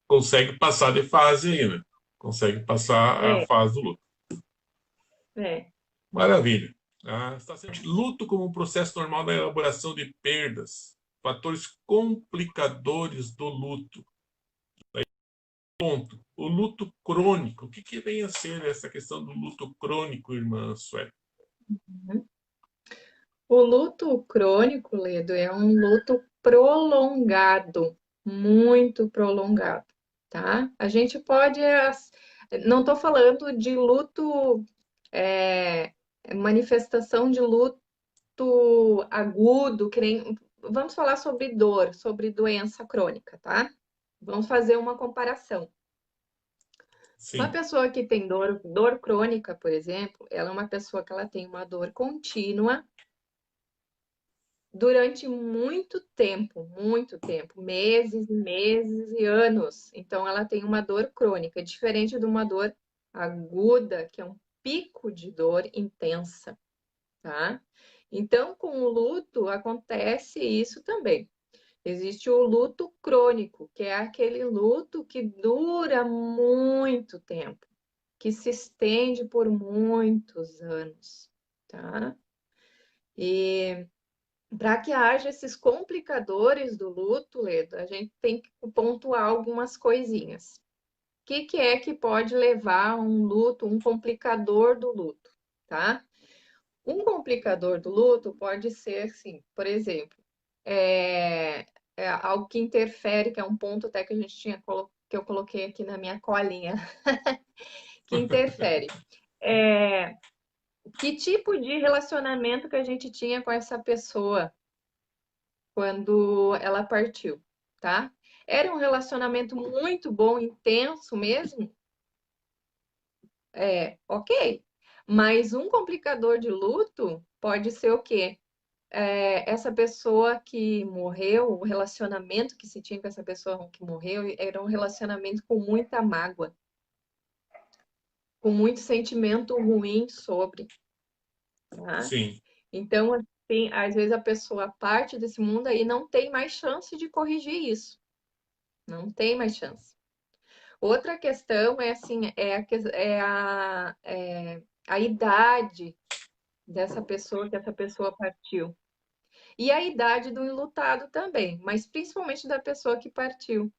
Consegue passar de fase aí, né? Consegue passar a É, fase do luto. é. Maravilha. Está certo. Luto como um processo normal da elaboração de perdas, fatores complicadores do luto. Ponto. O luto crônico. O que vem a ser essa questão do luto crônico, irmã Sueli? O luto crônico, Ledo, é um luto prolongado, muito prolongado, tá? A gente pode. Não estou falando de luto, é, manifestação de luto agudo, que nem. Vamos falar sobre dor, sobre doença crônica, tá? Vamos fazer uma comparação. Uma Sim, pessoa que tem dor crônica, por exemplo, ela é uma pessoa que ela tem uma dor contínua durante muito tempo, meses e meses e anos. Então, ela tem uma dor crônica, diferente de uma dor aguda, que é um pico de dor intensa, tá? Então, com o luto acontece isso também. Existe o luto crônico, que é aquele luto que dura muito tempo, que se estende por muitos anos, tá? E para que haja esses complicadores do luto, Ledo, a gente tem que pontuar algumas coisinhas. O que é que pode levar a um luto, um complicador do luto, tá? Um complicador do luto pode ser, assim, por exemplo, é, algo que interfere, que é um ponto até que a gente tinha que eu coloquei aqui na minha colinha, que interfere. É, que tipo de relacionamento que a gente tinha com essa pessoa quando ela partiu, tá? Era um relacionamento muito bom, intenso mesmo? Ok. Mas um complicador de luto pode ser o quê? Essa pessoa que morreu, o relacionamento que se tinha com essa pessoa que morreu, era um relacionamento com muita mágoa, com muito sentimento ruim sobre, tá? sim, Então, assim, às vezes a pessoa parte desse mundo aí e não tem mais chance de corrigir isso. Não tem mais chance. Outra questão é assim, a idade dessa pessoa que essa pessoa partiu. E a idade do enlutado também, mas principalmente da pessoa que partiu.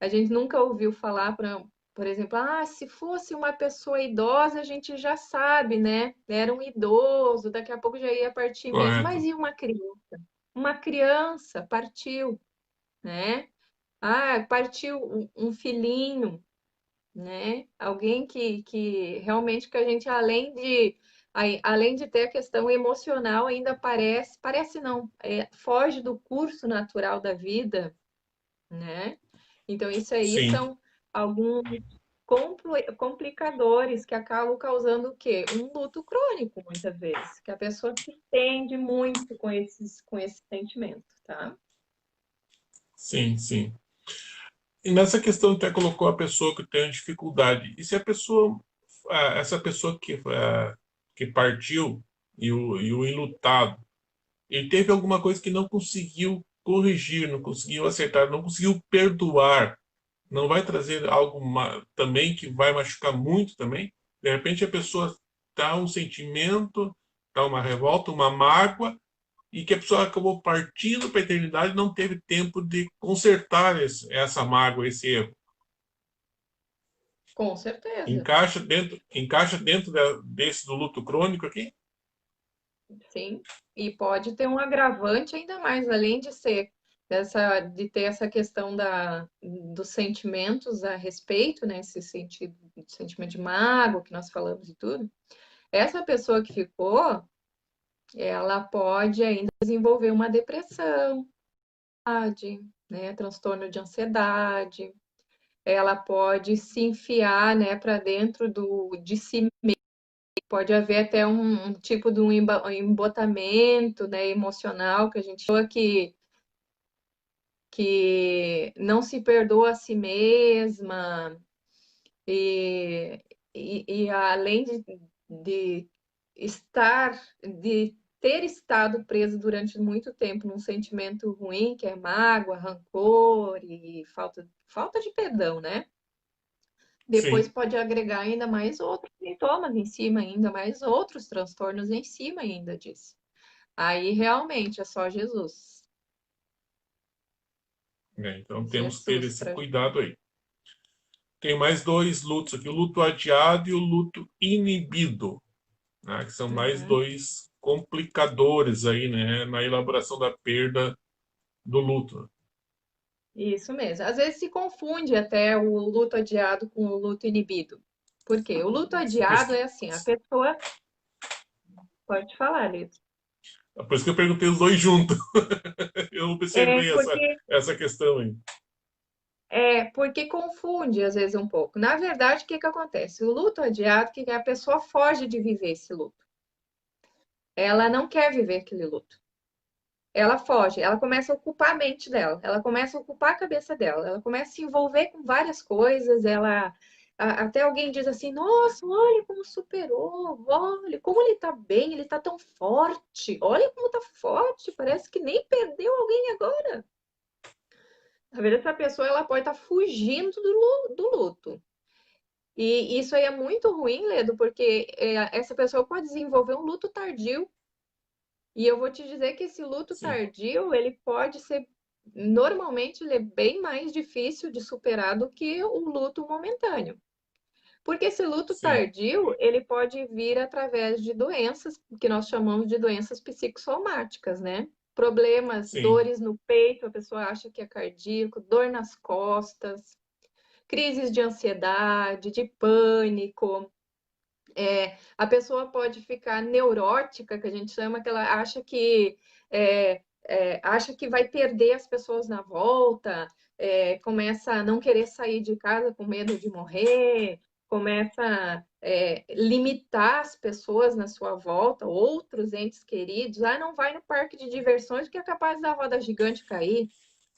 A gente nunca ouviu falar, por exemplo, se fosse uma pessoa idosa, a gente já sabe, né? Era um idoso, daqui a pouco já ia partir mesmo. Mas correto. e uma criança? Uma criança partiu, né? Ah, partiu um filhinho, né? Alguém que realmente que a gente, além de ter a questão emocional, ainda parece não, foge do curso natural da vida, né? Então, isso aí Sim, são alguns. complicadores que acabam causando o quê? Um luto crônico, muitas vezes, que a pessoa se entende muito com esse sentimento, tá? Sim, sim. E nessa questão até colocou a pessoa que tem dificuldade. E se a pessoa, essa pessoa que partiu e o enlutado, ele teve alguma coisa que não conseguiu corrigir, não conseguiu acertar, não conseguiu perdoar, não vai trazer algo também que vai machucar muito também? De repente a pessoa tá um sentimento, tá uma revolta, uma mágoa, e que a pessoa acabou partindo para a eternidade e não teve tempo de consertar essa mágoa, esse erro. Com certeza, Encaixa dentro desse do luto crônico aqui? sim. E pode ter um agravante ainda mais, além de ser de ter essa questão dos sentimentos a respeito, né? Esse sentimento de mágoa que nós falamos e tudo. Essa pessoa que ficou, ela pode ainda desenvolver uma depressão, né? Transtorno de ansiedade. Ela pode se enfiar, né, para dentro de si. Pode haver até um tipo de um embotamento, né, emocional que a gente chama que não se perdoa a si mesma e, e além de de ter estado preso durante muito tempo num sentimento ruim, que é mágoa, rancor e falta de perdão, né? Depois Sim, pode agregar ainda mais outros sintomas em cima, ainda mais outros transtornos em cima ainda disso. Aí realmente é só Jesus. né? Então temos que ter Jesus esse para cuidado aí. Tem mais dois lutos aqui, o luto adiado e o luto inibido, né? Que são mais Uhum. dois complicadores aí, né, na elaboração da perda do luto. Isso mesmo. Às vezes se confunde até o luto adiado com o luto inibido. Por quê? O luto Por isso adiado que, é assim, a pessoa pode falar, Lito. por isso que eu perguntei os dois juntos. Eu É observei porque essa questão aí. porque confunde às vezes um pouco. Na verdade, o que que acontece? O luto adiado, que a pessoa foge de viver esse luto. Ela não quer viver aquele luto. Ela foge, ela começa a ocupar a mente dela, ela começa a ocupar a cabeça dela, ela começa a se envolver com várias coisas, até alguém diz assim, nossa, olha como superou, olha como ele tá bem, ele tá tão forte, olha como tá forte, parece que nem perdeu alguém agora. Na verdade, essa pessoa ela pode estar fugindo do luto. E isso aí é muito ruim, Ledo, porque essa pessoa pode desenvolver um luto tardio. E eu vou te dizer que esse luto Sim, tardio, ele pode ser, normalmente, ele é bem mais difícil de superar do que o luto momentâneo. Porque esse luto sim, tardio, ele pode vir através de doenças que nós chamamos de doenças psicossomáticas, né? Problemas, sim, dores no peito, a pessoa acha que é cardíaco, dor nas costas, crises de ansiedade, de pânico. A pessoa pode ficar neurótica, que a gente chama, que ela acha que vai perder as pessoas na volta, começa a não querer sair de casa com medo de morrer, começa a limitar as pessoas na sua volta, outros entes queridos. Ah, não vai no parque de diversões porque é capaz da roda gigante cair.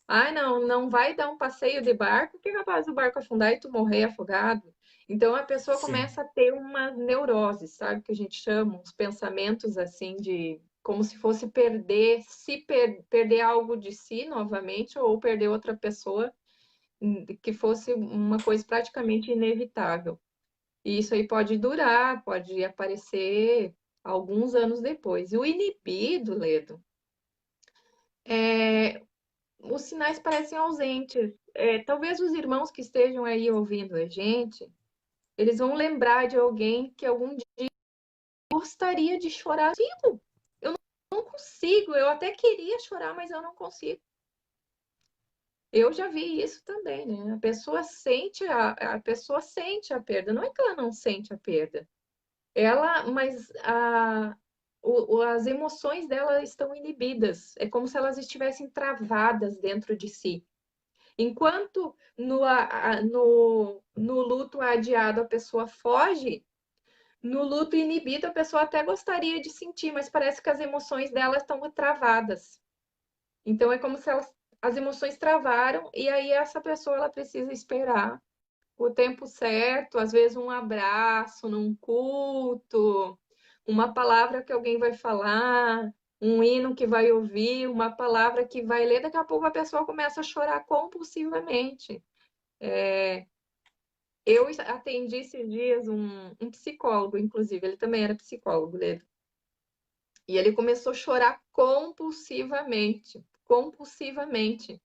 Ai, não, não vai dar um passeio de barco, que é capaz do barco afundar e tu morrer afogado. Então a pessoa sim, começa a ter uma neurose, sabe? Que a gente chama, uns pensamentos assim de como se fosse perder algo de si novamente ou perder outra pessoa, que fosse uma coisa praticamente inevitável. E isso aí pode durar, pode aparecer alguns anos depois. E o inibido, Ledo, é, os sinais parecem ausentes. Talvez os irmãos que estejam aí ouvindo a gente, eles vão lembrar de alguém que algum dia gostaria de chorar. Eu não consigo, eu até queria chorar, mas eu não consigo. Eu já vi isso também, né? A pessoa sente a perda. Não é que ela não sente a perda. Mas as emoções dela estão inibidas. É como se elas estivessem travadas dentro de si. Enquanto no luto adiado a pessoa foge, no luto inibido a pessoa até gostaria de sentir, mas parece que as emoções dela estão travadas. Então é como se as emoções travaram e aí essa pessoa ela precisa esperar o tempo certo, às vezes um abraço num culto, uma palavra que alguém vai falar, um hino que vai ouvir, uma palavra que vai ler, daqui a pouco a pessoa começa a chorar compulsivamente. Eu atendi esses dias um psicólogo, inclusive, ele também era psicólogo, Ledo. E ele começou a chorar compulsivamente, compulsivamente.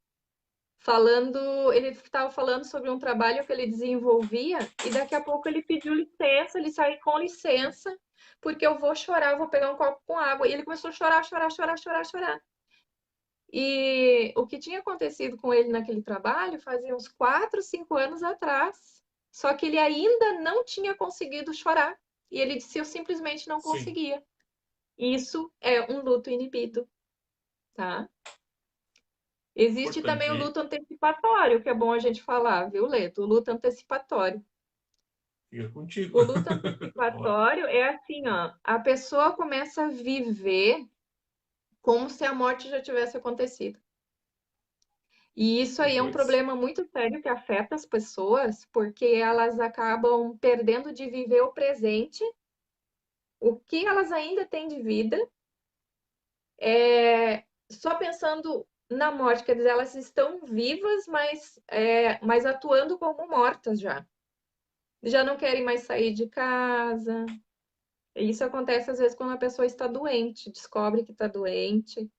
Ele estava falando sobre um trabalho que ele desenvolvia e daqui a pouco ele pediu licença, ele saiu com licença, porque eu vou chorar, vou pegar um copo com água. E ele começou a chorar, chorar, chorar, chorar, chorar. E o que tinha acontecido com ele naquele trabalho fazia uns 4, 5 anos atrás. Só que ele ainda não tinha conseguido chorar. E ele disse, eu simplesmente não Sim, conseguia. Isso é um luto inibido, tá? Existe também o importante. luto antecipatório, que é bom a gente falar, viu, Leto? O luto antecipatório. Fica contigo. O luto antecipatório é assim, ó, a pessoa começa a viver como se a morte já tivesse acontecido. E isso Que aí é um coisa. problema muito sério que afeta as pessoas, porque elas acabam perdendo de viver o presente, o que elas ainda têm de vida, só pensando na morte, quer dizer, elas estão vivas, mas atuando como mortas já. Já não querem mais sair de casa. Isso acontece às vezes quando a pessoa está doente, descobre que está doente,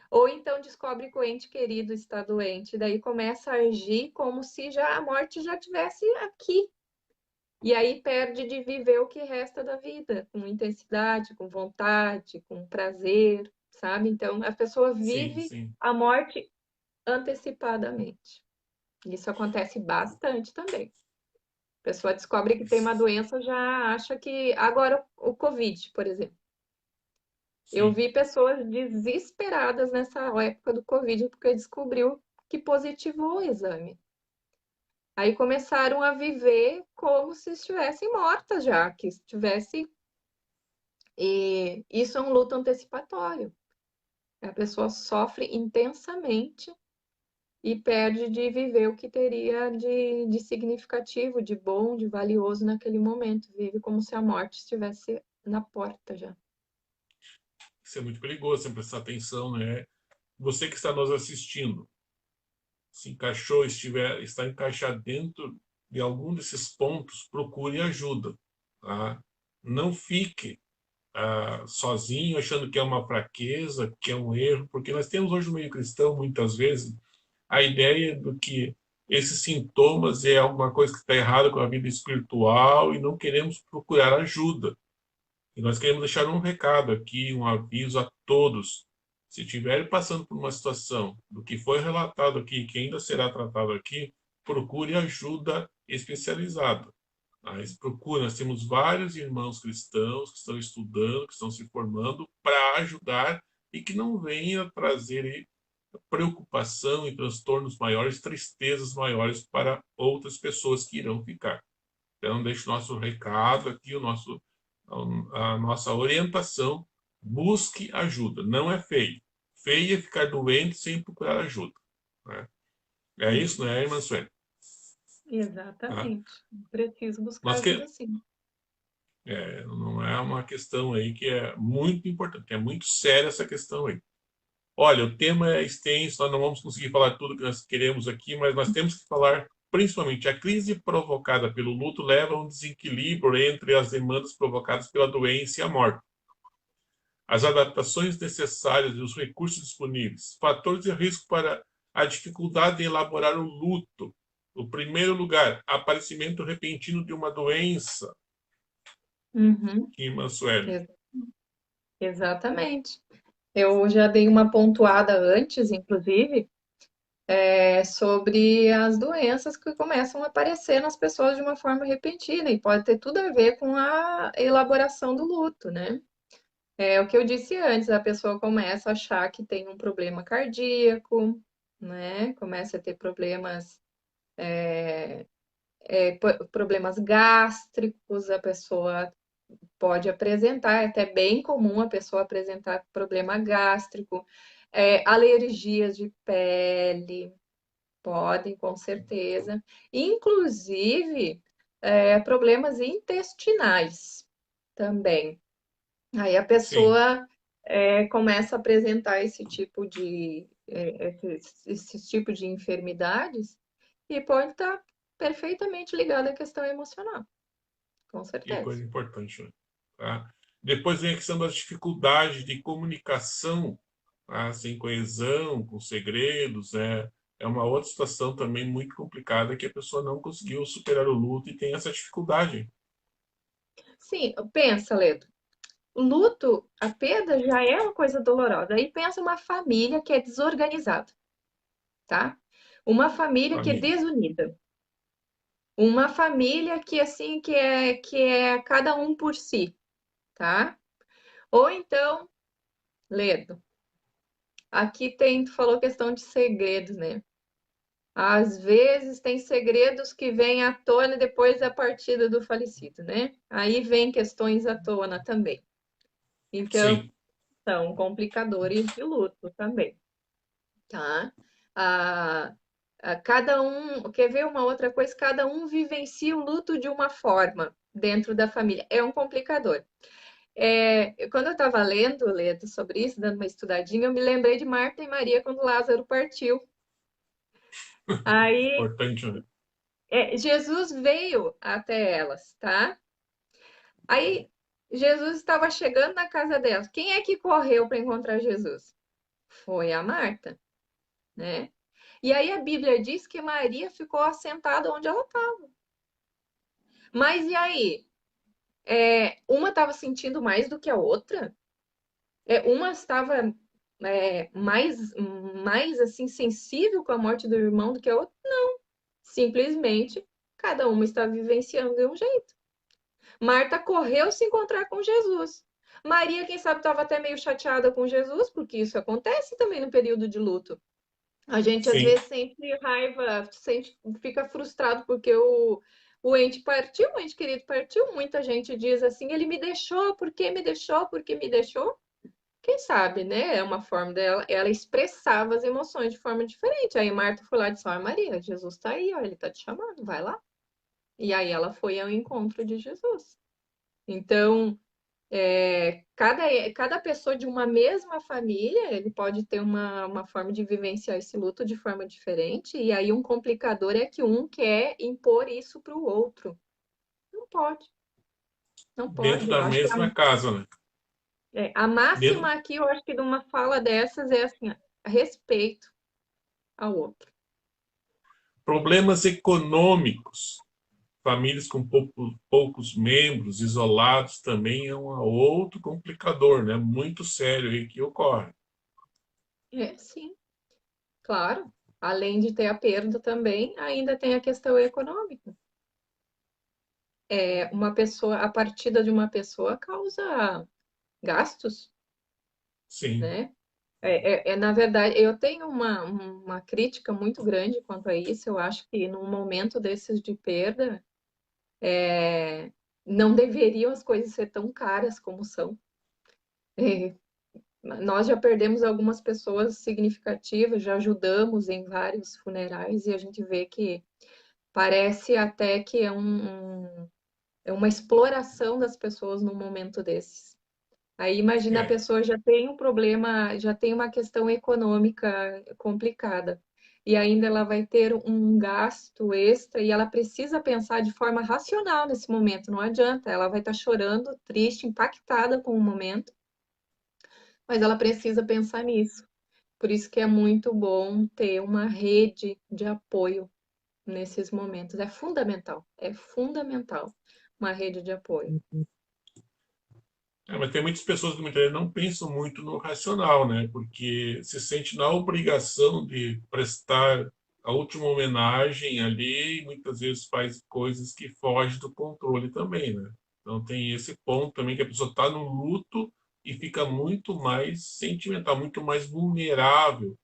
ou então descobre que o ente querido está doente, daí começa a agir como se já a morte já tivesse aqui. E aí perde de viver o que resta da vida, com intensidade, com vontade, com prazer, sabe? Então a pessoa Sim, vive sim, a morte antecipadamente. Isso acontece bastante também. A pessoa descobre que tem uma doença, já acha que. Agora, o Covid, por exemplo. Eu sim. vi pessoas desesperadas nessa época do Covid porque descobriu que positivou o exame. Aí começaram a viver como se estivessem mortas já, que estivesse. E isso é um luto antecipatório. A pessoa sofre intensamente e perde de viver o que teria de significativo, de bom, de valioso naquele momento. Vive como se a morte estivesse na porta já. Isso é muito perigoso, sem prestar atenção, né? Você que está nos assistindo, se encaixou, está encaixado dentro de algum desses pontos, procure ajuda, tá? Não fique sozinho, achando que é uma fraqueza, que é um erro, porque nós temos hoje no meio cristão, muitas vezes, a ideia do que esses sintomas é alguma coisa que está errada com a vida espiritual e não queremos procurar ajuda. E nós queremos deixar um recado aqui, um aviso a todos. Se estiverem passando por uma situação do que foi relatado aqui, que ainda será tratado aqui, procure ajuda especializada. Mas procure, nós temos vários irmãos cristãos que estão estudando, que estão se formando para ajudar e que não venha trazer preocupação e transtornos maiores, tristezas maiores para outras pessoas que irão ficar. Então, deixo o nosso recado aqui, a nossa orientação. Busque ajuda. Não é feio. Feio é ficar doente sem procurar ajuda. Né? É isso, né, irmã Sueli? Tá? Exatamente. Preciso buscar Nós ajuda que, sim. não é uma questão aí que é muito importante, é muito séria essa questão aí. Olha, o tema é extenso, nós não vamos conseguir falar tudo que nós queremos aqui, mas nós temos que falar principalmente a crise provocada pelo luto leva a um desequilíbrio entre as demandas provocadas pela doença e a morte. As adaptações necessárias e os recursos disponíveis, fatores de risco para a dificuldade em elaborar o luto. No primeiro lugar, aparecimento repentino de uma doença, Uhum. irmã Sueli. Ex- Exatamente. Eu já dei uma pontuada antes, inclusive, sobre as doenças que começam a aparecer nas pessoas de uma forma repentina e pode ter tudo a ver com a elaboração do luto, né? É o que eu disse antes, a pessoa começa a achar que tem um problema cardíaco, né? Começa a ter problemas, problemas gástricos, a pessoa pode apresentar, é até bem comum a pessoa apresentar problema gástrico, alergias de pele, podem, com certeza. Inclusive, problemas intestinais também. Aí a Sim, pessoa começa a apresentar esse tipo de enfermidades e pode estar perfeitamente ligado à questão emocional, com que certeza. coisa importante, né? Tá? Depois vem a questão das dificuldades de comunicação, tá? Sem coesão, com segredos, é uma outra situação também muito complicada que a pessoa não conseguiu superar o luto e tem essa dificuldade. Sim, pensa, Ledo. O luto, a perda já é uma coisa dolorosa. Aí pensa uma família que é desorganizada, tá? Uma família que é Família. desunida. Uma família que assim que é cada um por si, tá? Ou então, Ledo, aqui tu falou questão de segredos, né? Às vezes tem segredos que vêm à tona depois da partida do falecido, né? Aí vem questões à tona também. Então, Sim, são complicadores de luto também, tá? Ah, cada um, quer ver uma outra coisa? Cada um vivencia o luto de uma forma dentro da família. É um complicador. Quando eu estava lendo sobre isso, dando uma estudadinha, eu me lembrei de Marta e Maria quando Lázaro partiu. Aí, importante, né? Jesus veio até elas, tá? Aí, Jesus estava chegando na casa delas. Quem é que correu para encontrar Jesus? Foi a Marta, né? E aí a Bíblia diz que Maria ficou assentada onde ela estava. Mas e aí? Uma estava sentindo mais do que a outra? Uma estava mais assim sensível com a morte do irmão do que a outra? Simplesmente cada uma está vivenciando de um jeito. Marta correu se encontrar com Jesus. Maria, quem sabe, estava até meio chateada com Jesus, porque isso acontece também no período de luto. A gente às Sim, vezes sente raiva, fica frustrado porque o ente partiu, o ente querido partiu. Muita gente diz assim: ele me deixou, por que me deixou, por que me deixou? Quem sabe, né? É uma forma dela, ela expressava as emoções de forma diferente. Aí Marta foi lá e disse: Ó, Maria, Jesus está aí, ó, ele está te chamando, vai lá. E aí ela foi ao encontro de Jesus. Então, cada pessoa de uma mesma família, ele pode ter uma forma de vivenciar esse luto de forma diferente, e aí um complicador é que um quer impor isso para o outro. Não pode, não dentro pode. Eu da acho que mesma casa, né? a Dentro, máxima aqui, eu acho que de uma fala dessas é assim, ó, respeito ao outro. problemas econômicos. Famílias com poucos membros, isolados, também é um outro complicador, né? Muito sério aí que ocorre. Sim, claro. Além de ter a perda também, ainda tem a questão econômica. A partida de uma pessoa causa gastos, Sim, né? Na verdade, eu tenho uma crítica muito grande quanto a isso. Eu acho que num momento desses de perda, não deveriam as coisas ser tão caras como são. É, nós já perdemos algumas pessoas significativas, já ajudamos em vários funerais e a gente vê que parece até que é uma exploração das pessoas num momento desses. Aí imagina a é. pessoa já tem um problema, já tem uma questão econômica complicada. E ainda ela vai ter um gasto extra e ela precisa pensar de forma racional nesse momento. Não adianta, ela vai estar chorando, triste, impactada com o momento, mas ela precisa pensar nisso. Por isso que é muito bom ter uma rede de apoio nesses momentos. É fundamental uma rede de apoio. Mas tem muitas pessoas que muitas vezes não pensam muito no racional, né? Porque se sente na obrigação de prestar a última homenagem ali e muitas vezes faz coisas que fogem do controle também, né? Então tem esse ponto também que a pessoa está no luto e fica muito mais sentimental, muito mais vulnerável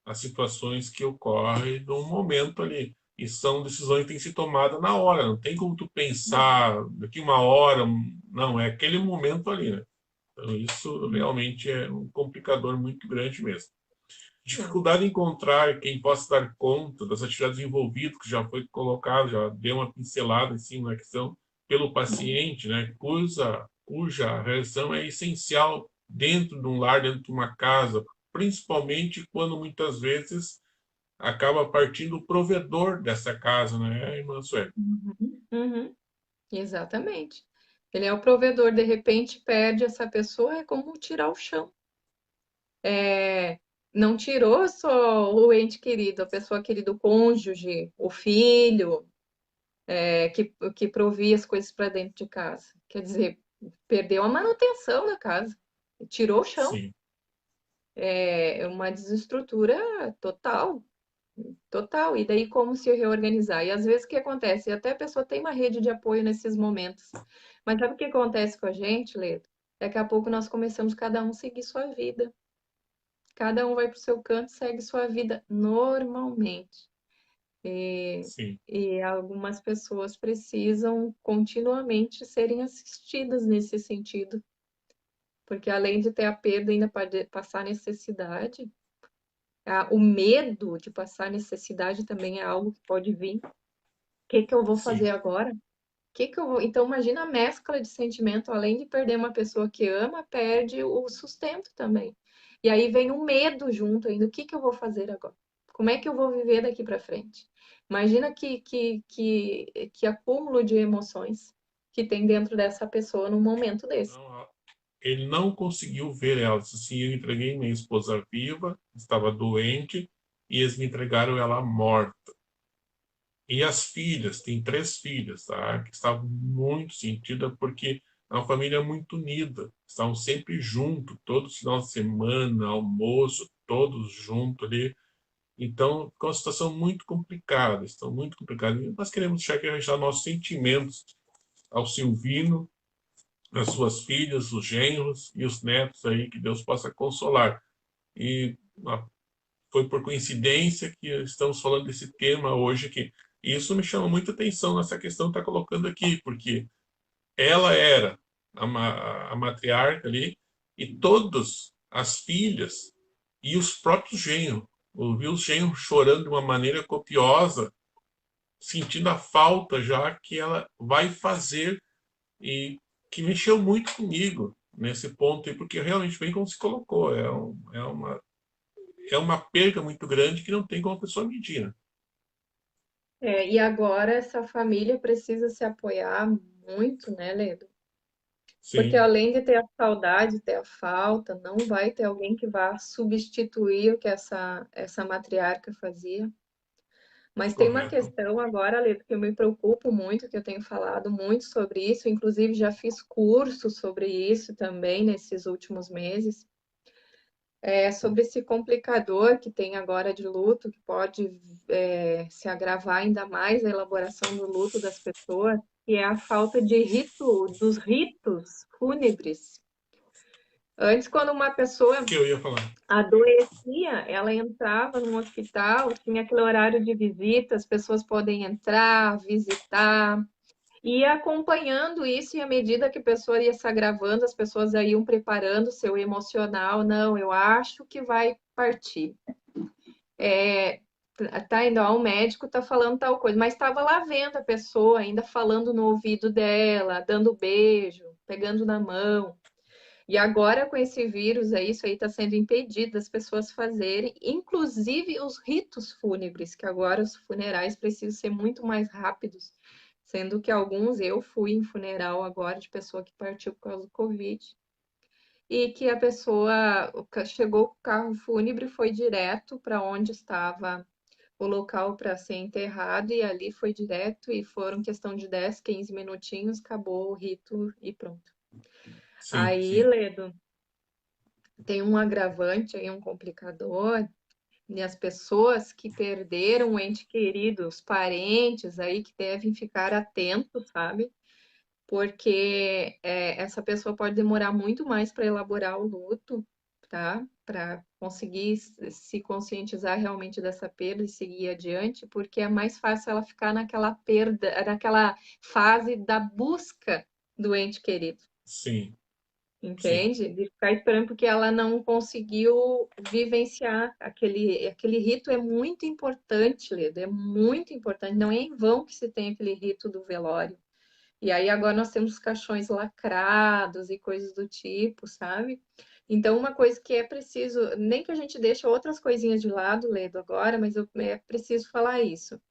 as situações que ocorrem no momento ali. E são decisões que têm que ser tomadas na hora, não tem como tu pensar daqui uma hora, não, é aquele momento ali, né? Então, isso realmente é um complicador muito grande mesmo. Dificuldade em encontrar quem possa dar conta das atividades envolvidas, que já foi colocado, já deu uma pincelada em cima na questão, pelo paciente, né, cuja realização é essencial dentro de um lar, dentro de uma casa, principalmente quando muitas vezes acaba partindo o provedor dessa casa, né, irmã Sueli? Uhum. Exatamente. Ele é o provedor, de repente perde essa pessoa, é como tirar o chão. Não tirou só o ente querido, a pessoa querida, o cônjuge, o filho, que provia as coisas para dentro de casa. Quer dizer, perdeu a manutenção da casa, tirou o chão. Sim, É uma desestrutura total, total. E daí como se reorganizar? E às vezes o que acontece? Até a pessoa tem uma rede de apoio nesses momentos. Mas sabe o que acontece com a gente, Ledo? Daqui a pouco nós começamos cada um a seguir sua vida. Cada um vai para o seu canto e segue sua vida normalmente. E, sim, e algumas pessoas precisam continuamente serem assistidas nesse sentido. Porque além de ter a perda, ainda pode passar necessidade. O medo de passar necessidade também é algo que pode vir. O que que eu vou fazer sim. agora? Que eu vou... Então, imagina a mescla de sentimento, além de perder uma pessoa que ama, perde o sustento também. E aí vem o medo junto ainda. O que que eu vou fazer agora? Como é que eu vou viver daqui para frente? Imagina que acúmulo de emoções que tem dentro dessa pessoa num momento desse. Não, ele não conseguiu ver ela. Disse assim, eu entreguei minha esposa viva, estava doente, e eles me entregaram ela morta. E as filhas, tem 3 filhas, tá? Que estavam muito sentidas porque é uma família muito unida. Estavam sempre juntos, todos os finais de semana, almoço, todos juntos ali. Então, ficou uma situação muito complicada, estão muito complicadas. E nós queremos deixar nossos sentimentos ao Silvino, às suas filhas, os genros e os netos aí, que Deus possa consolar. E foi por coincidência que estamos falando desse tema hoje aqui. E isso me chama muita atenção nessa questão que está colocando aqui, porque ela era a matriarca ali, e todas as filhas e os próprios genros. Ouvi os genros chorando de uma maneira copiosa, sentindo a falta já que ela vai fazer, e que mexeu muito comigo nesse ponto, porque realmente, bem como se colocou, é uma perda muito grande que não tem como a pessoa medir, né? E agora essa família precisa se apoiar muito, né, Ledo? Porque Sim, além de ter a saudade, ter a falta, não vai ter alguém que vá substituir o que essa matriarca fazia. Mas tem uma correto. questão agora, Leto, que eu me preocupo muito, que eu tenho falado muito sobre isso, inclusive já fiz cursos sobre isso também nesses últimos meses. É sobre esse complicador que tem agora de luto, que pode se agravar ainda mais a elaboração do luto das pessoas, que é a falta de rito, dos ritos fúnebres. Antes, quando uma pessoa Que eu ia falar. adoecia, ela entrava no hospital, tinha aquele horário de visita, as pessoas podem entrar, visitar, e ia acompanhando isso, e à medida que a pessoa ia se agravando, as pessoas aí iam preparando o seu emocional. Não, eu acho que vai partir. É, tá indo ao médico, tá falando tal coisa, mas estava lá vendo a pessoa, ainda falando no ouvido dela, dando beijo, pegando na mão. E agora, com esse vírus aí, isso aí está sendo impedido das pessoas fazerem, inclusive os ritos fúnebres, que agora os funerais precisam ser muito mais rápidos, sendo que alguns eu fui em funeral agora de pessoa que partiu por causa do Covid, e que a pessoa chegou com o carro fúnebre, foi direto para onde estava o local para ser enterrado, e ali foi direto, e foram questão de 10, 15 minutinhos, acabou o rito e pronto. Sim, Aí, sim. Ledo, tem um agravante aí, um complicador, e as pessoas que perderam um ente querido, os parentes aí que devem ficar atentos, sabe? Porque essa pessoa pode demorar muito mais para elaborar o luto, tá? para conseguir se conscientizar realmente dessa perda e seguir adiante, porque é mais fácil ela ficar naquela perda, naquela fase da busca do ente querido. Sim, sim. Entende? De ficar esperando porque ela não conseguiu vivenciar aquele rito é muito importante, Leda, é muito importante. Não é em vão que se tem aquele rito do velório. E aí agora nós temos caixões lacrados e coisas do tipo, sabe? Então, uma coisa que é preciso, nem que a gente deixe outras coisinhas de lado, Ledo, agora, mas é preciso falar isso.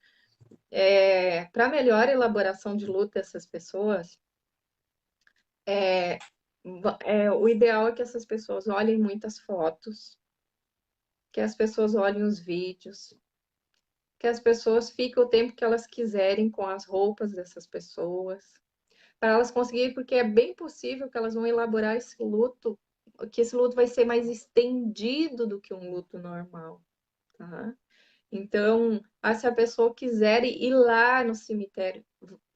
Para melhor elaboração de luta dessas pessoas, é, o ideal é que essas pessoas olhem muitas fotos, que as pessoas olhem os vídeos, que as pessoas fiquem o tempo que elas quiserem com as roupas dessas pessoas, para elas conseguirem, porque é bem possível que elas vão elaborar esse luto, que esse luto vai ser mais estendido do que um luto normal, tá? Então, se a pessoa quiser ir lá no cemitério,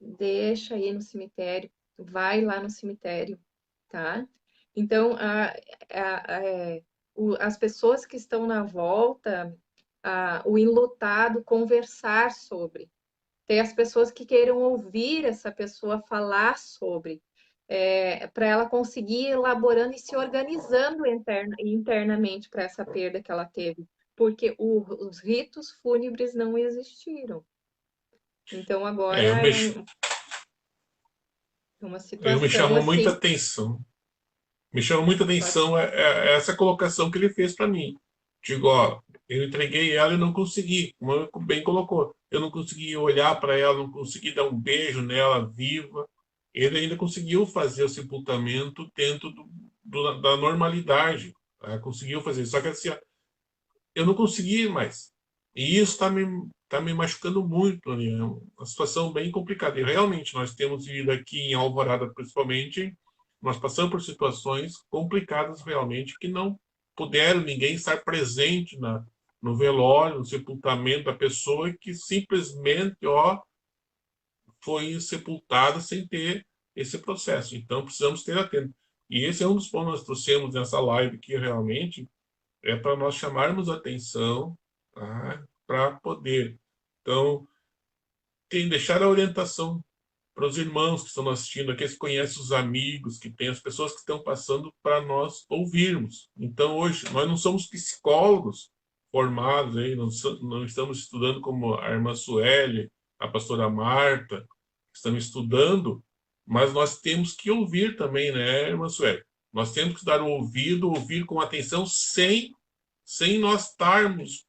deixa ir no cemitério, vai lá no cemitério, tá? Então, as pessoas que estão na volta, o enlutado, conversar sobre. Tem as pessoas que queiram ouvir essa pessoa falar sobre, para ela conseguir ir elaborando e se organizando internamente para essa perda que ela teve, porque os ritos fúnebres não existiram. Então É, agora uma me situação chamou muita assim. atenção. Me chama muita Pode... atenção essa colocação que ele fez para mim. Digo, ó, eu entreguei ela e não consegui, como ele bem colocou. Eu não consegui olhar para ela, não consegui dar um beijo nela viva. Ele ainda conseguiu fazer o sepultamento dentro da normalidade. Tá? Conseguiu fazer. Só que assim, ó, eu não consegui mais. E isso tá me machucando muito ali. É uma situação bem complicada. E realmente, nós temos vivido aqui em Alvorada, principalmente, nós passamos por situações complicadas realmente, que não puderam ninguém estar presente no velório, no sepultamento da pessoa, que simplesmente, ó, foi sepultada sem ter esse processo. Então, precisamos ter atento. E esse é um dos pontos que nós trouxemos nessa live, que realmente é para nós chamarmos a atenção, tá? Para poder. Então, tem deixar a orientação para os irmãos que estão assistindo, aqueles que conhecem os amigos, que tem as pessoas que estão passando para nós ouvirmos. Então, hoje, nós não somos psicólogos formados, aí, não estamos estudando como a irmã Sueli, a pastora Marta, estamos estudando, mas nós temos que ouvir também, né, irmã Sueli? Nós temos que dar o ouvido, ouvir com atenção, sem nós estarmos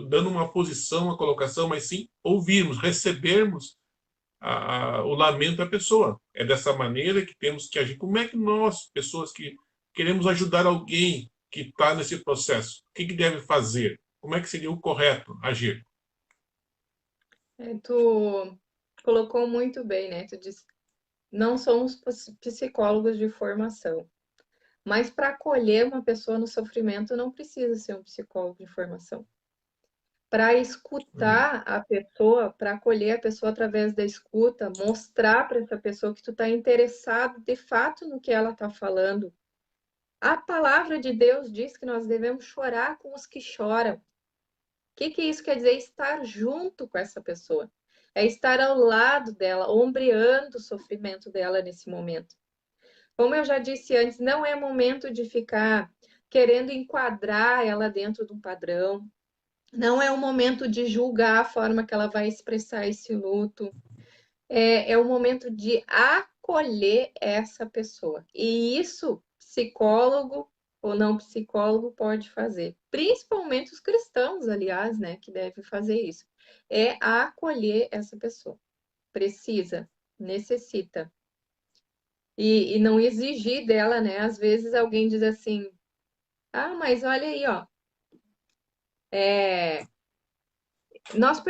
dando uma posição, uma colocação, mas sim ouvirmos, recebermos o lamento da pessoa. É dessa maneira que temos que agir. Como é que nós, pessoas que queremos ajudar alguém que está nesse processo, o que deve fazer? Como é que seria o correto agir? Tu colocou muito bem, né? Tu disse, não somos psicólogos de formação. Mas para acolher uma pessoa no sofrimento não precisa ser um psicólogo de formação. Para escutar a pessoa, para acolher a pessoa através da escuta, mostrar para essa pessoa que tu está interessado de fato no que ela está falando. A palavra de Deus diz que nós devemos chorar com os que choram. O que isso quer dizer? Estar junto com essa pessoa. É estar ao lado dela, ombreando o sofrimento dela nesse momento. Como eu já disse antes, não é momento de ficar querendo enquadrar ela dentro de um padrão. Não é o momento de julgar a forma que ela vai expressar esse luto. É o momento de acolher essa pessoa. E isso, psicólogo ou não psicólogo pode fazer. Principalmente os cristãos, aliás, né, que devem fazer isso. É acolher essa pessoa. Precisa, necessita. E não exigir dela, né? Às vezes alguém diz assim: ah, mas olha aí, ó. Nós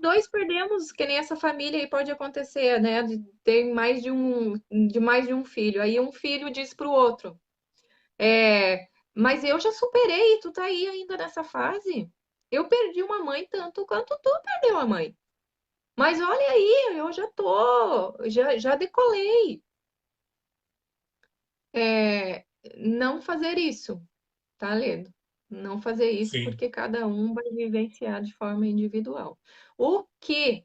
dois perdemos, que nem essa família aí pode acontecer, né? De ter mais de um filho. Aí um filho diz para o outro: mas eu já superei, tu tá aí ainda nessa fase. Eu perdi uma mãe tanto quanto tu perdeu a mãe. Mas olha aí, eu já decolei. Não fazer isso. tá, Ledo? Não fazer isso Sim, porque cada um vai vivenciar de forma individual. O que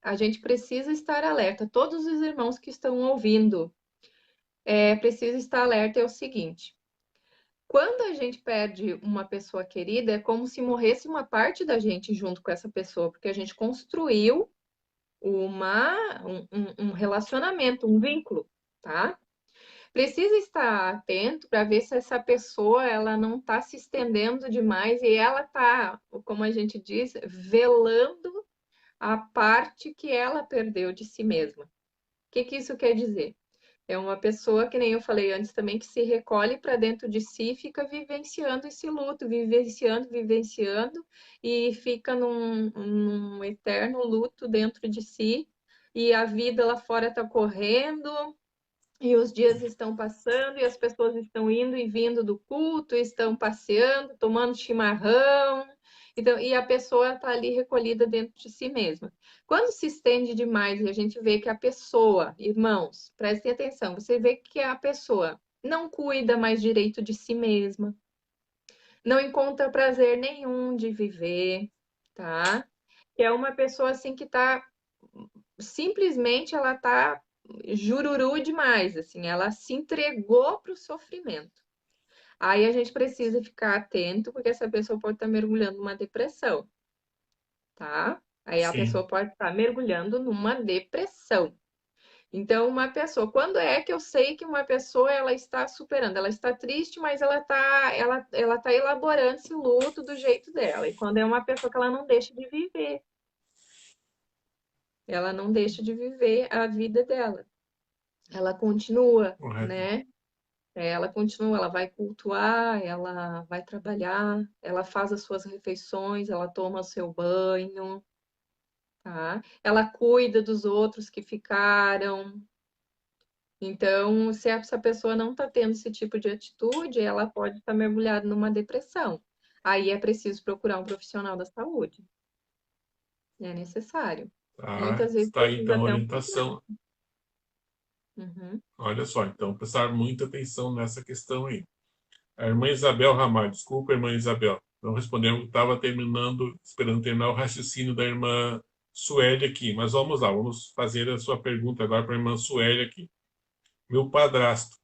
a gente precisa estar alerta, todos os irmãos que estão ouvindo, precisa estar alerta é o seguinte: quando a gente perde uma pessoa querida, é como se morresse uma parte da gente junto com essa pessoa, porque a gente construiu um relacionamento, um vínculo, tá? Precisa estar atento para ver se essa pessoa ela não está se estendendo demais e ela está, como a gente diz, velando a parte que ela perdeu de si mesma. O que que isso quer dizer? É uma pessoa, que nem eu falei antes também, que se recolhe para dentro de si e fica vivenciando esse luto, vivenciando, e fica num eterno luto dentro de si, e a vida lá fora está correndo, e os dias estão passando, e as pessoas estão indo e vindo do culto, estão passeando, tomando chimarrão, então, e a pessoa está ali recolhida dentro de si mesma. Quando se estende demais e a gente vê que a pessoa, irmãos, prestem atenção, você vê que a pessoa não cuida mais direito de si mesma, não encontra prazer nenhum de viver, tá? Que é uma pessoa assim que está simplesmente ela tá jururu demais, assim, ela se entregou para o sofrimento. Aí a gente precisa ficar atento, porque essa pessoa pode estar mergulhando numa depressão, tá? Aí a sim. pessoa pode estar mergulhando numa depressão. Então, uma pessoa, quando é que eu sei que uma pessoa ela está superando? Ela está triste, mas ela tá elaborando esse luto do jeito dela. E quando é uma pessoa que ela não deixa de viver, ela não deixa de viver a vida dela. Ela continua, Correto. né? Ela continua, ela vai cultuar, ela vai trabalhar, ela faz as suas refeições, ela toma o seu banho, tá? Ela cuida dos outros que ficaram. Então, se essa pessoa não está tendo esse tipo de atitude, ela pode estar mergulhada numa depressão. Aí é preciso procurar um profissional da saúde. É necessário. Tá, Muitas vezes está aí precisa então a até um orientação. psiquiatra. Uhum. Olha só, então prestar muita atenção nessa questão aí. A irmã Isabel Ramalho, desculpa, irmã Isabel, não respondemos, estava terminando, esperando terminar o raciocínio da irmã Sueli aqui, mas vamos lá, vamos fazer a sua pergunta agora para a irmã Sueli aqui. Meu padrasto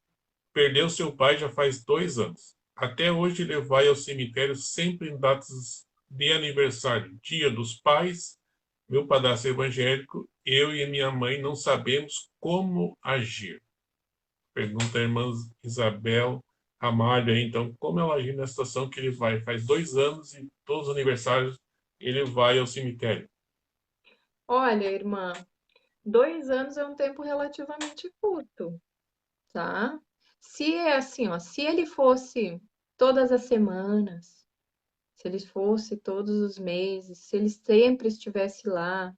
perdeu seu pai já faz 2 anos. Até hoje ele vai ao cemitério sempre em datas de aniversário, Dia dos Pais. Meu padrasto é evangélico, eu e minha mãe não sabemos como agir. Pergunta a irmã Isabel Ramalho aí, então, como ela agir na situação que ele vai? Faz 2 anos e todos os aniversários ele vai ao cemitério. Olha, irmã, 2 anos é um tempo relativamente curto, tá? Se é assim, ó, se ele fosse todas as semanas, se ele fosse todos os meses, se ele sempre estivesse lá,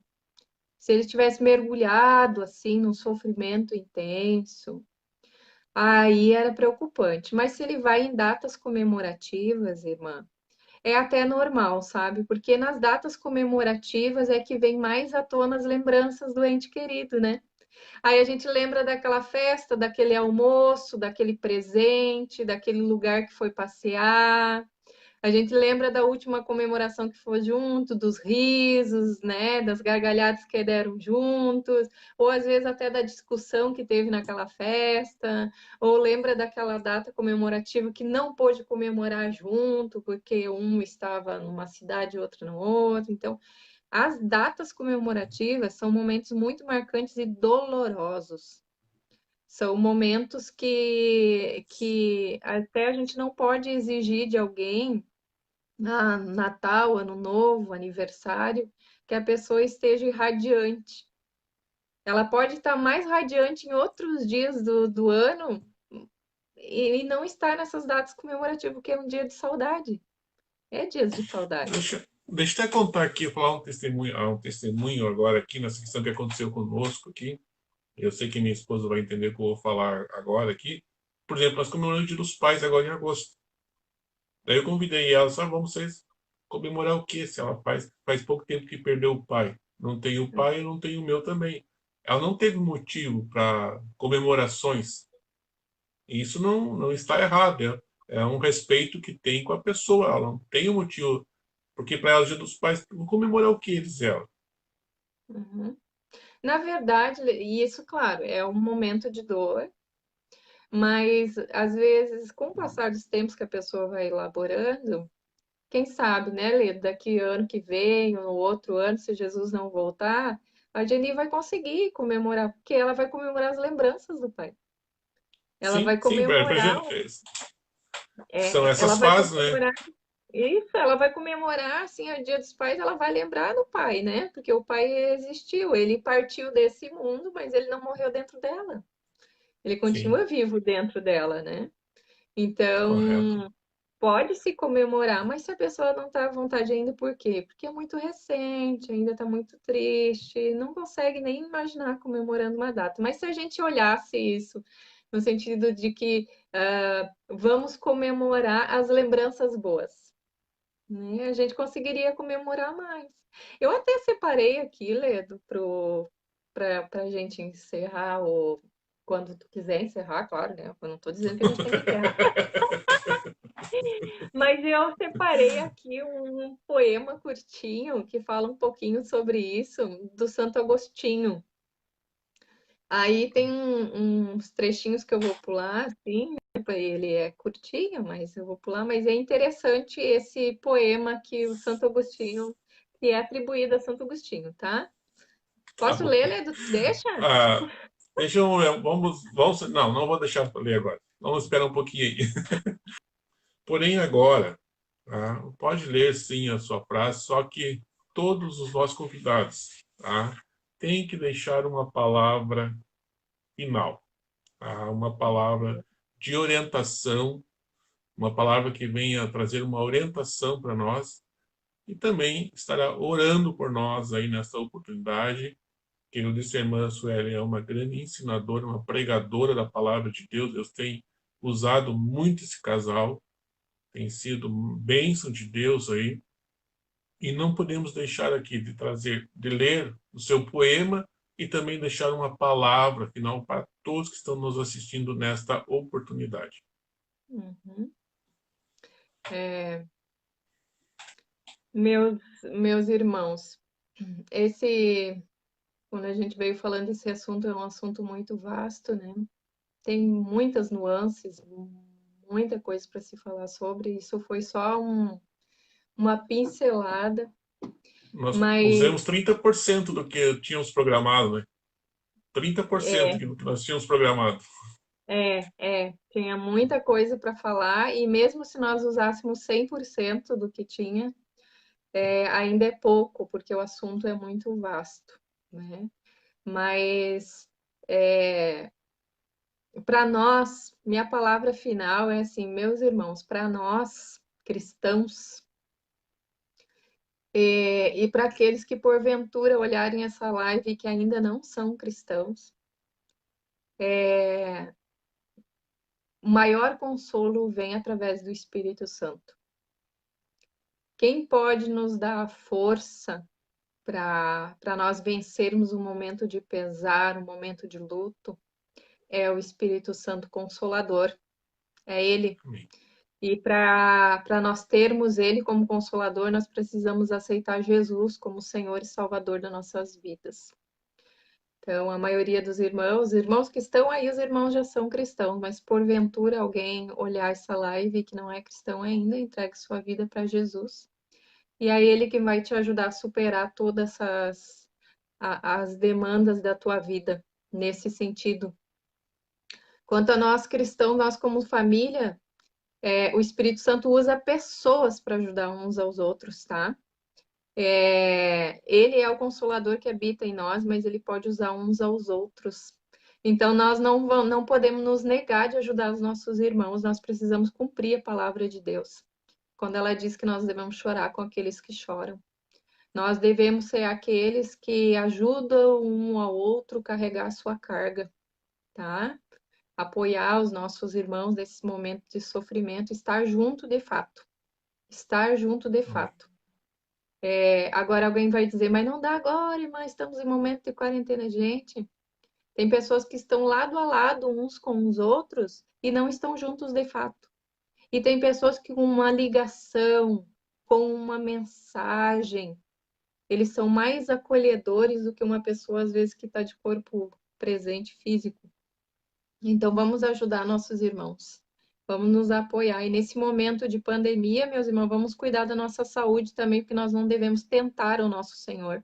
se ele estivesse mergulhado assim num sofrimento intenso, aí era preocupante. Mas se ele vai em datas comemorativas, irmã, é até normal, sabe? Porque nas datas comemorativas é que vem mais à tona as lembranças do ente querido, né? Aí a gente lembra daquela festa, daquele almoço, daquele presente, daquele lugar que foi passear. A gente lembra da última comemoração que foi junto, dos risos, né, das gargalhadas que deram juntos, ou às vezes até da discussão que teve naquela festa, ou lembra daquela data comemorativa que não pôde comemorar junto, porque um estava numa cidade e outro no outro. Então, as datas comemorativas são momentos muito marcantes e dolorosos. São momentos que até a gente não pode exigir de alguém, Natal, Ano Novo, aniversário, que a pessoa esteja radiante. Ela pode estar mais radiante em outros dias do ano e não estar nessas datas comemorativas, porque é um dia de saudade. É dias de saudade. Deixa eu até contar aqui, falar um testemunho agora aqui nessa questão que aconteceu conosco aqui. Eu sei que minha esposa vai entender o que eu vou falar agora aqui. Por exemplo, nós comemoramos o Dia dos Pais agora em agosto. Daí eu convidei ela, sabe, vamos vocês comemorar o quê? Se ela faz pouco tempo que perdeu o pai. Não tem o pai, eu não tenho o meu também. Ela não teve motivo para comemorações. E isso não está errado. é um respeito que tem com a pessoa. Ela não tem um motivo, porque para ela, o Dia dos Pais, vão comemorar o que, diz ela? Uhum. Na verdade, e isso, claro, é um momento de dor, mas às vezes, com o passar dos tempos que a pessoa vai elaborando, quem sabe, né, Lê, daqui ano que vem, ou no outro ano, se Jesus não voltar, a Jenny vai conseguir comemorar, porque ela vai comemorar as lembranças do pai. Ela Sim, vai sim, comemorar, são ela essas vai fases, né? comemorar isso, ela vai comemorar, assim, o Dia dos Pais, ela vai lembrar do pai, né? Porque o pai existiu, ele partiu desse mundo, mas ele não morreu dentro dela. Ele Sim, continua vivo dentro dela, né? correto. Então, pode se comemorar, mas se a pessoa não está à vontade ainda, por quê? Porque é muito recente, ainda está muito triste, não consegue nem imaginar comemorando uma data. Mas se a gente olhasse isso no sentido de que vamos comemorar as lembranças boas, né? A gente conseguiria comemorar mais. Eu até separei aqui, Ledo, para a gente encerrar, ou quando tu quiser encerrar, claro, né? Eu não estou dizendo que a gente tem que encerrar. Mas eu separei aqui um poema curtinho que fala um pouquinho sobre isso, do Santo Agostinho. Aí tem uns trechinhos que eu vou pular, assim, né? Ele é curtinho, mas eu vou pular. Mas é interessante esse poema que o Santo Agostinho, que é atribuído a Santo Agostinho, tá? Tá Posso bom. ler, Ledo? Deixa? Ah, deixa eu, vamos, não vou deixar para ler agora. Vamos esperar um pouquinho aí. Porém, agora, tá? Pode ler sim a sua frase, só que todos os nossos convidados, tá? Tem que deixar uma palavra final, tá? Uma palavra de orientação, uma palavra que venha trazer uma orientação para nós e também estará orando por nós aí nessa oportunidade. Que eu disse, a irmã Sueli é uma grande ensinadora, uma pregadora da palavra de Deus. Deus tem usado muito esse casal, tem sido bênção de Deus aí. E não podemos deixar aqui de trazer, de ler o seu poema e também deixar uma palavra final para todos que estão nos assistindo nesta oportunidade. Uhum. É, meus irmãos, esse, quando a gente veio falando desse assunto, é um assunto muito vasto, né? Tem muitas nuances, muita coisa para se falar sobre. Isso foi só uma pincelada, Nós mas usamos 30% do que tínhamos programado, né? 30% é, do que nós tínhamos programado. tinha muita coisa para falar, e mesmo se nós usássemos 100% do que tinha, ainda é pouco, porque o assunto é muito vasto, né? Mas para nós, minha palavra final é assim, meus irmãos, para nós cristãos, e para aqueles que porventura olharem essa live e que ainda não são cristãos, o maior consolo vem através do Espírito Santo. Quem pode nos dar a força para nós vencermos um momento de pesar, um momento de luto, é o Espírito Santo Consolador. É Ele. Amém. E para nós termos Ele como Consolador, nós precisamos aceitar Jesus como Senhor e Salvador das nossas vidas. Então, a maioria dos irmãos que estão aí, os irmãos já são cristãos, mas porventura alguém olhar essa live que não é cristão ainda, entregue sua vida para Jesus. E é Ele que vai te ajudar a superar todas as demandas da tua vida nesse sentido. Quanto a nós cristãos, nós como família, o Espírito Santo usa pessoas para ajudar uns aos outros, tá? Ele é o consolador que habita em nós, mas ele pode usar uns aos outros. Então, nós não podemos nos negar de ajudar os nossos irmãos, nós precisamos cumprir a palavra de Deus. Quando ela diz que nós devemos chorar com aqueles que choram. Nós devemos ser aqueles que ajudam um ao outro a carregar a sua carga, tá? Apoiar os nossos irmãos nesse momento de sofrimento, estar junto de fato. Estar junto de Amém. fato. Agora alguém vai dizer, mas não dá agora, irmã, estamos em momento de quarentena. Gente, tem pessoas que estão lado a lado uns com os outros e não estão juntos de fato. E tem pessoas que com uma ligação, com uma mensagem, eles são mais acolhedores do que uma pessoa, às vezes, que está de corpo presente físico. Então, vamos ajudar nossos irmãos. Vamos nos apoiar. E nesse momento de pandemia, meus irmãos, vamos cuidar da nossa saúde também, porque nós não devemos tentar o nosso Senhor.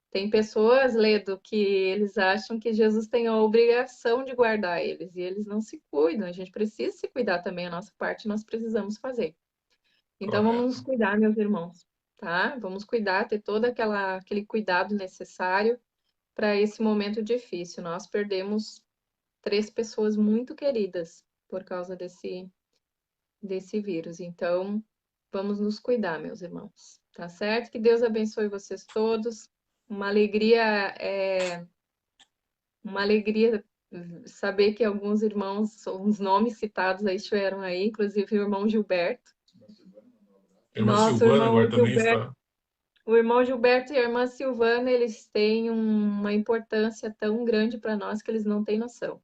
Tem pessoas, Ledo, que eles acham que Jesus tem a obrigação de guardar eles, e eles não se cuidam. A gente precisa se cuidar também, a nossa parte nós precisamos fazer. Então, vamos nos Correto. cuidar, meus irmãos, tá? Vamos cuidar, ter todo aquele cuidado necessário para esse momento difícil. Nós perdemos 3 pessoas muito queridas por causa desse vírus. Então, vamos nos cuidar, meus irmãos. Tá certo? Que Deus abençoe vocês todos. Uma alegria, uma alegria saber que alguns irmãos, uns nomes citados aí estiveram aí, inclusive o irmão Gilberto. Irmã Nosso Silvana irmão agora também Gilberto, está. o irmão Gilberto e a irmã Silvana, eles têm uma importância tão grande para nós que eles não têm noção.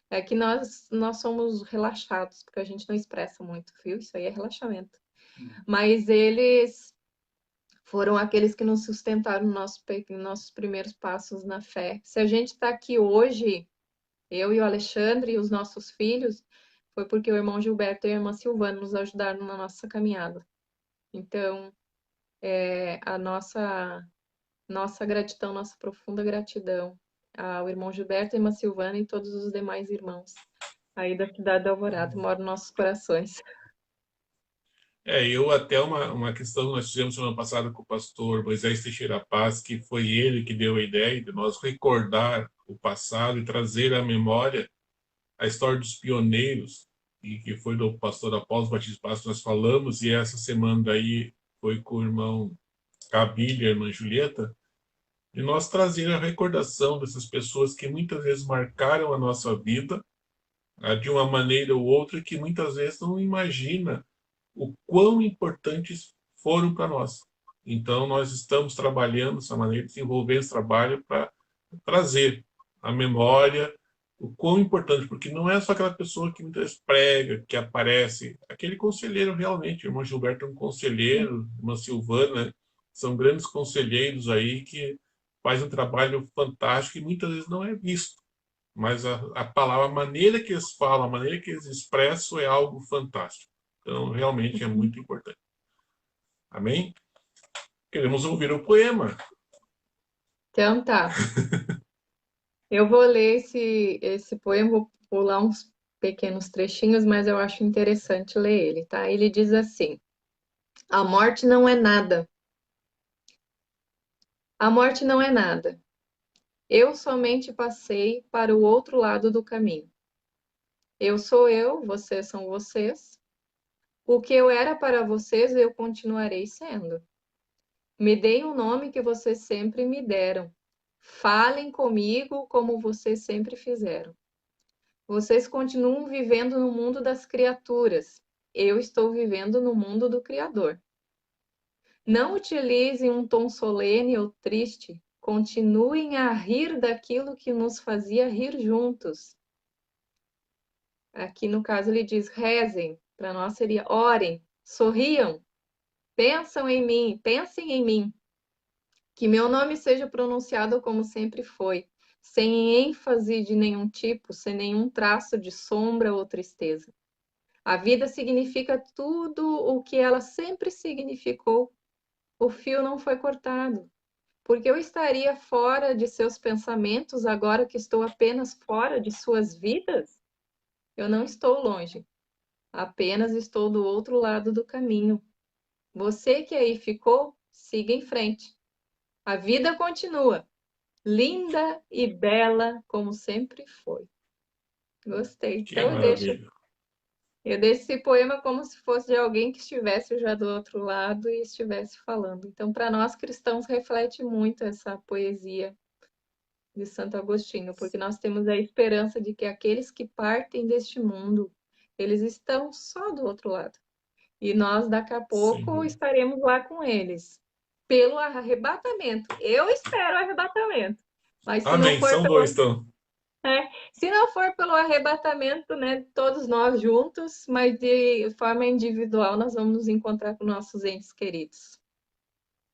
É que nós somos relaxados, porque a gente não expressa muito, viu? Isso aí é relaxamento. Mas eles foram aqueles que nos sustentaram nos nossos primeiros passos na fé. Se a gente está aqui hoje, eu e o Alexandre e os nossos filhos, foi porque o irmão Gilberto e a irmã Silvana nos ajudaram na nossa caminhada. Então, a nossa gratidão, nossa profunda gratidão ao irmão Gilberto, a irmã Silvana e todos os demais irmãos aí da cidade de Alvorada, moram nos nossos corações. Eu até uma questão que nós tivemos semana passada com o pastor Moisés Teixeira Paz, que foi ele que deu a ideia de nós recordar o passado e trazer à memória a história dos pioneiros, e que foi do pastor Apóstolo Batista Paz, nós falamos, e essa semana daí foi com o irmão Cabília, a irmã Julieta, de nós trazer a recordação dessas pessoas que muitas vezes marcaram a nossa vida, de uma maneira ou outra, que muitas vezes não imagina o quão importantes foram para nós. Então, nós estamos trabalhando dessa maneira, desenvolvendo esse trabalho para trazer a memória o quão importante, porque não é só aquela pessoa que muitas vezes prega, que aparece, aquele conselheiro realmente, o irmão Gilberto é um conselheiro, a irmã Silvana, são grandes conselheiros aí que fazem um trabalho fantástico e muitas vezes não é visto. Mas a palavra, a maneira que eles falam, a maneira que eles expressam é algo fantástico. Então, realmente é muito importante. Amém? Queremos ouvir o poema. Então tá. Eu vou ler esse poema, vou pular uns pequenos trechinhos, mas eu acho interessante ler ele, tá? Ele diz assim: A morte não é nada. A morte não é nada. Eu somente passei para o outro lado do caminho. Eu sou eu, vocês são vocês. O que eu era para vocês, eu continuarei sendo. Me deem o nome que vocês sempre me deram. Falem comigo como vocês sempre fizeram. Vocês continuam vivendo no mundo das criaturas. Eu estou vivendo no mundo do Criador. Não utilizem um tom solene ou triste. Continuem a rir daquilo que nos fazia rir juntos. Aqui no caso ele diz rezem. Para nós seria orem, sorriam, pensem em mim. Que meu nome seja pronunciado como sempre foi, sem ênfase de nenhum tipo, sem nenhum traço de sombra ou tristeza. A vida significa tudo o que ela sempre significou. O fio não foi cortado. Porque eu estaria fora de seus pensamentos agora que estou apenas fora de suas vidas? Eu não estou longe. Apenas estou do outro lado do caminho. Você que aí ficou, siga em frente. A vida continua, linda e bela como sempre foi. Gostei. Que Então maravilha. eu deixo esse poema como se fosse de alguém que estivesse já do outro lado e estivesse falando. Então, para nós cristãos, reflete muito essa poesia de Santo Agostinho, porque nós temos a esperança de que aqueles que partem deste mundo, eles estão só do outro lado. E nós, daqui a pouco, Sim. estaremos lá com eles, pelo arrebatamento. Eu espero o arrebatamento. Mas se não Amém. for São dois, então. É, se não for pelo arrebatamento, né, todos nós juntos, mas de forma individual, nós vamos nos encontrar com nossos entes queridos.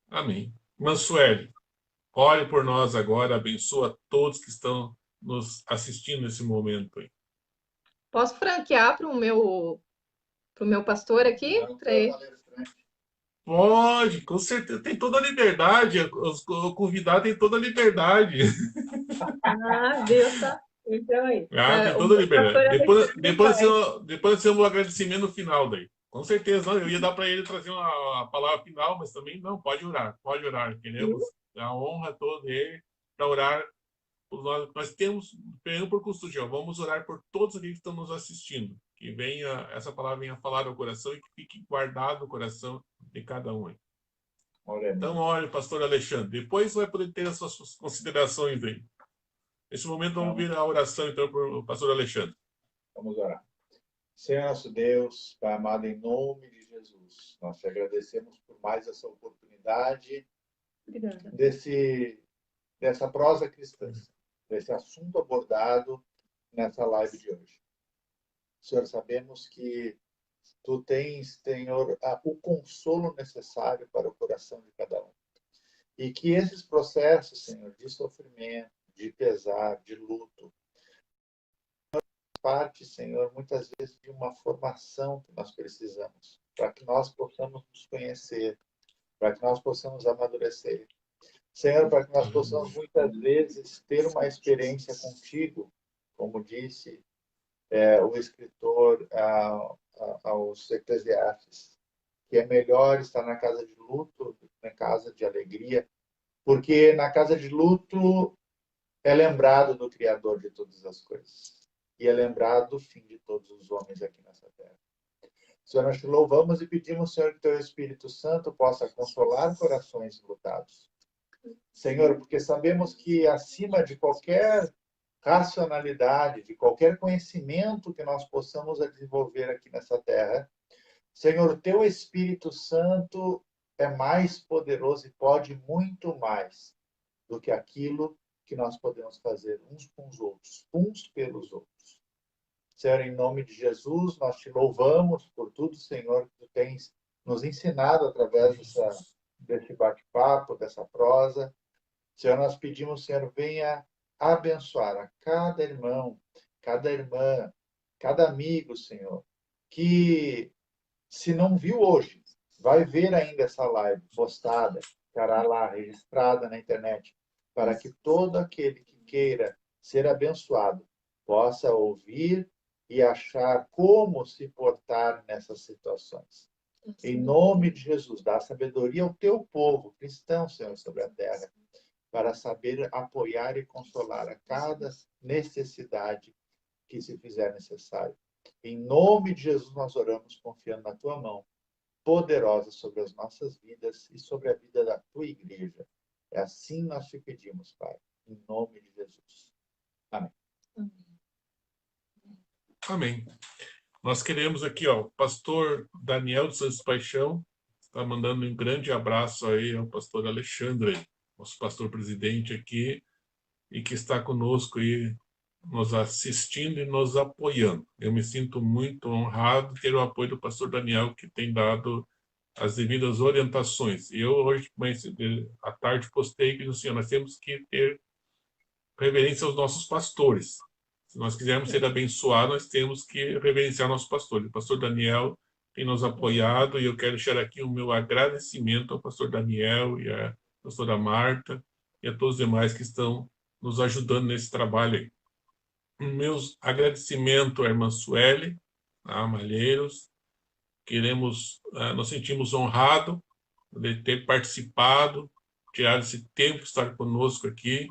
Amém. Mansueli, ore por nós agora, abençoa todos que estão nos assistindo nesse momento aí. Posso franquear pro meu pastor aqui? Para ele. Pode, com certeza, tem toda a liberdade, o convidado tem toda a liberdade. Ah, Deus tá. Então aí. Ah, tem O toda a meu pastor liberdade. Alexandre vai. Depois eu vou agradecimento no final daí. Com certeza, não, eu ia dar para ele trazer uma palavra final, mas também não, pode orar, pode orar. Queremos a honra toda dele para orar. Nós temos, perdão por custo, vamos orar por todos aqueles que estão nos assistindo. Que venha, essa palavra venha falar ao coração e que fique guardado no coração de cada um. Então, olha, pastor Alexandre, depois vai poder ter as suas considerações aí. Nesse momento, vamos vir a oração, então, para o pastor Alexandre. Vamos orar. Senhor nosso Deus, Pai amado, em nome de Jesus, nós te agradecemos por mais essa oportunidade dessa prosa cristã, desse assunto abordado nessa live de hoje. Senhor, sabemos que Tu tens, Senhor, o consolo necessário para o coração de cada um. E que esses processos, Senhor, de sofrimento, de pesar, de luto, parte, Senhor, muitas vezes de uma formação que nós precisamos, para que nós possamos nos conhecer, para que nós possamos amadurecer. Senhor, para que nós possamos muitas vezes ter uma experiência contigo, como disse o escritor aos Eclesiastes, que é melhor estar na casa de luto do que na casa de alegria, porque na casa de luto é lembrado do Criador de todas as coisas e é lembrado do fim de todos os homens aqui nessa terra. Senhor, nós te louvamos e pedimos, Senhor, que teu Espírito Santo possa consolar corações lutados. Senhor, porque sabemos que acima de qualquer racionalidade, de qualquer conhecimento que nós possamos desenvolver aqui nessa terra, Senhor, teu Espírito Santo é mais poderoso e pode muito mais do que aquilo que nós podemos fazer uns com os outros, uns pelos outros. Senhor, em nome de Jesus, nós te louvamos por tudo, Senhor, que tu tens nos ensinado através desse bate-papo, dessa prosa. Senhor, nós pedimos, Senhor, venha abençoar a cada irmão, cada irmã, cada amigo, Senhor, que se não viu hoje, vai ver ainda essa live postada, estará lá registrada na internet, para que todo aquele que queira ser abençoado possa ouvir e achar como se portar nessas situações. Em nome de Jesus, dá sabedoria ao teu povo cristão, Senhor, sobre a terra, para saber apoiar e consolar a cada necessidade que se fizer necessário. Em nome de Jesus nós oramos confiando na tua mão poderosa sobre as nossas vidas e sobre a vida da tua igreja. É assim nós te pedimos, Pai, em nome de Jesus. Amém. Amém. Nós queremos aqui, ó, o pastor Daniel de Santos Paixão está mandando um grande abraço aí ao pastor Alexandre, nosso pastor presidente aqui, e que está conosco aí, nos assistindo e nos apoiando. Eu me sinto muito honrado de ter o apoio do pastor Daniel, que tem dado as devidas orientações. E eu hoje, à tarde, postei que assim, nós temos que ter reverência aos nossos pastores. Se nós quisermos ser abençoados, nós temos que reverenciar nossos pastores. O pastor Daniel tem nos apoiado e eu quero deixar aqui o meu agradecimento ao pastor Daniel e à pastora Marta e a todos os demais que estão nos ajudando nesse trabalho aí. Meus agradecimentos à irmã Sueli, a Malheiros. Nos sentimos honrados de ter participado, tirar esse tempo, estar conosco aqui.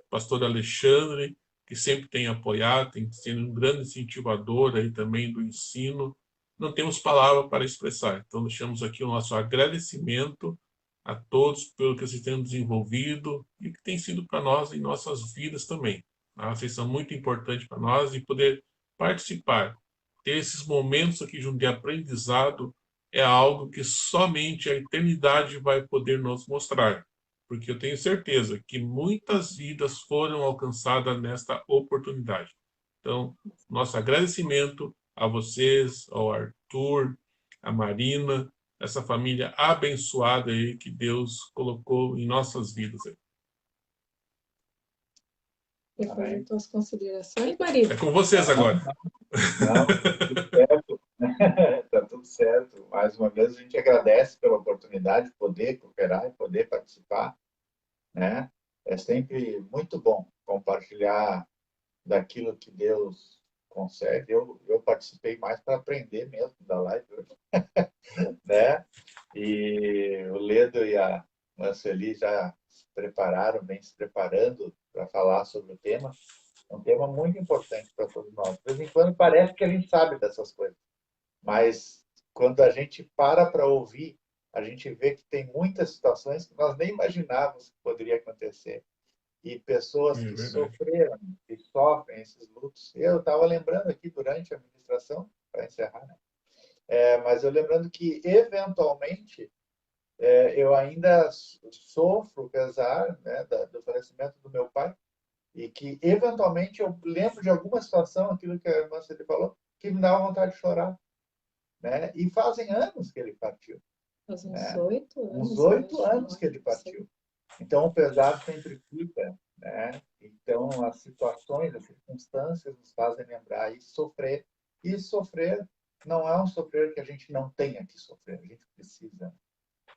Pastor Alexandre, que sempre tem apoiado, tem sido um grande incentivador aí também do ensino. Não temos palavra para expressar, então deixamos aqui o nosso agradecimento a todos pelo que vocês têm desenvolvido e que tem sido para nós em nossas vidas também. Vocês são muito importantes para nós e poder participar, ter esses momentos aqui junto de aprendizado é algo que somente a eternidade vai poder nos mostrar. porque eu tenho certeza que muitas vidas foram alcançadas nesta oportunidade. Então, nosso agradecimento a vocês, ao Arthur, a Marina, essa família abençoada aí que Deus colocou em nossas vidas. E fazer tuas considerações, Marina? É com vocês agora. Não, tudo certo. Tá tudo certo. Mais uma vez, a gente agradece pela oportunidade de poder cooperar e poder participar, né? É sempre muito bom compartilhar daquilo que Deus concede. Eu participei mais para aprender mesmo da live, né? E o Ledo e a Marceli já se prepararam, vem se preparando para falar sobre o tema. É um tema muito importante para todos nós. De vez em quando parece que a gente sabe dessas coisas, mas quando a gente para ouvir, a gente vê que tem muitas situações que nós nem imaginávamos que poderia acontecer. E pessoas que sofreram, que sofrem esses lutos. Eu estava lembrando aqui durante a ministração, para encerrar, né? Mas eu lembrando que, eventualmente, eu ainda sofro, apesar, né, do falecimento do meu pai, e que, eventualmente, eu lembro de alguma situação, aquilo que a irmã Celi falou, que me dava vontade de chorar. Né? E fazem anos que ele partiu. Faz uns né? 8 anos. Uns 8 anos que ele partiu. Então, o pesar sempre fica. Né? Então, as situações, as circunstâncias nos fazem lembrar e sofrer. E sofrer não é um sofrer que a gente não tenha que sofrer. A gente precisa.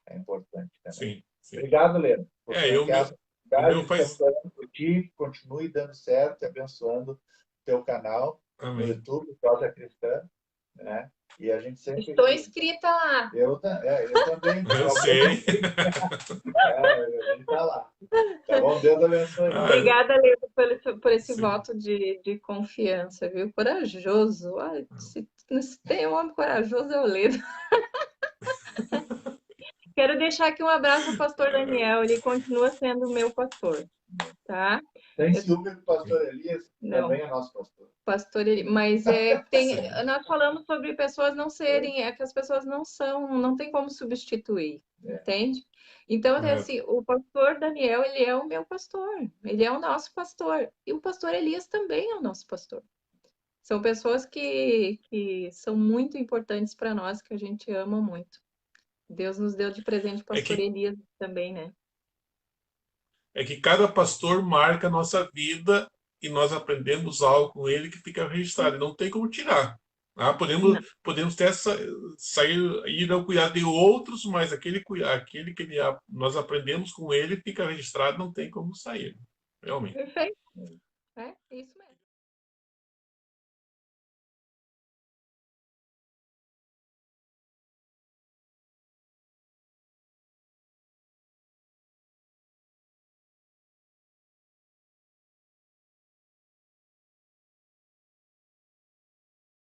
É importante também. Sim, sim. Obrigado, Leno. O meu faz... por ti, continue dando certo e abençoando o teu canal. Amém. No YouTube, Prosa Cristã. Né? E a gente sempre... Estou inscrita lá. Eu também. Eu sei. A gente tá lá. Tá bom? Deus abençoe. Obrigada, Ledo, por esse voto de confiança, viu? Corajoso. Se tem um homem corajoso, é o Ledo. Quero deixar aqui um abraço ao pastor Daniel. Ele continua sendo o meu pastor. Tá? Tem ciúme do pastor Elias? Não. Também é nosso pastor. Pastor Elias. Mas nós falamos sobre pessoas não serem, que as pessoas não tem como substituir. Entende? Então, assim, o pastor Daniel, ele é o meu pastor. Ele é o nosso pastor. E o pastor Elias também é o nosso pastor. São pessoas que são muito importantes para nós, que a gente ama muito. Deus nos deu de presente o pastor Elias também, né? É que cada pastor marca a nossa vida e nós aprendemos algo com ele que fica registrado. Não tem como tirar. Podemos até ir ao cuidado de outros, mas aquele que nós aprendemos com ele fica registrado, não tem como sair. Realmente. Perfeito. É isso mesmo.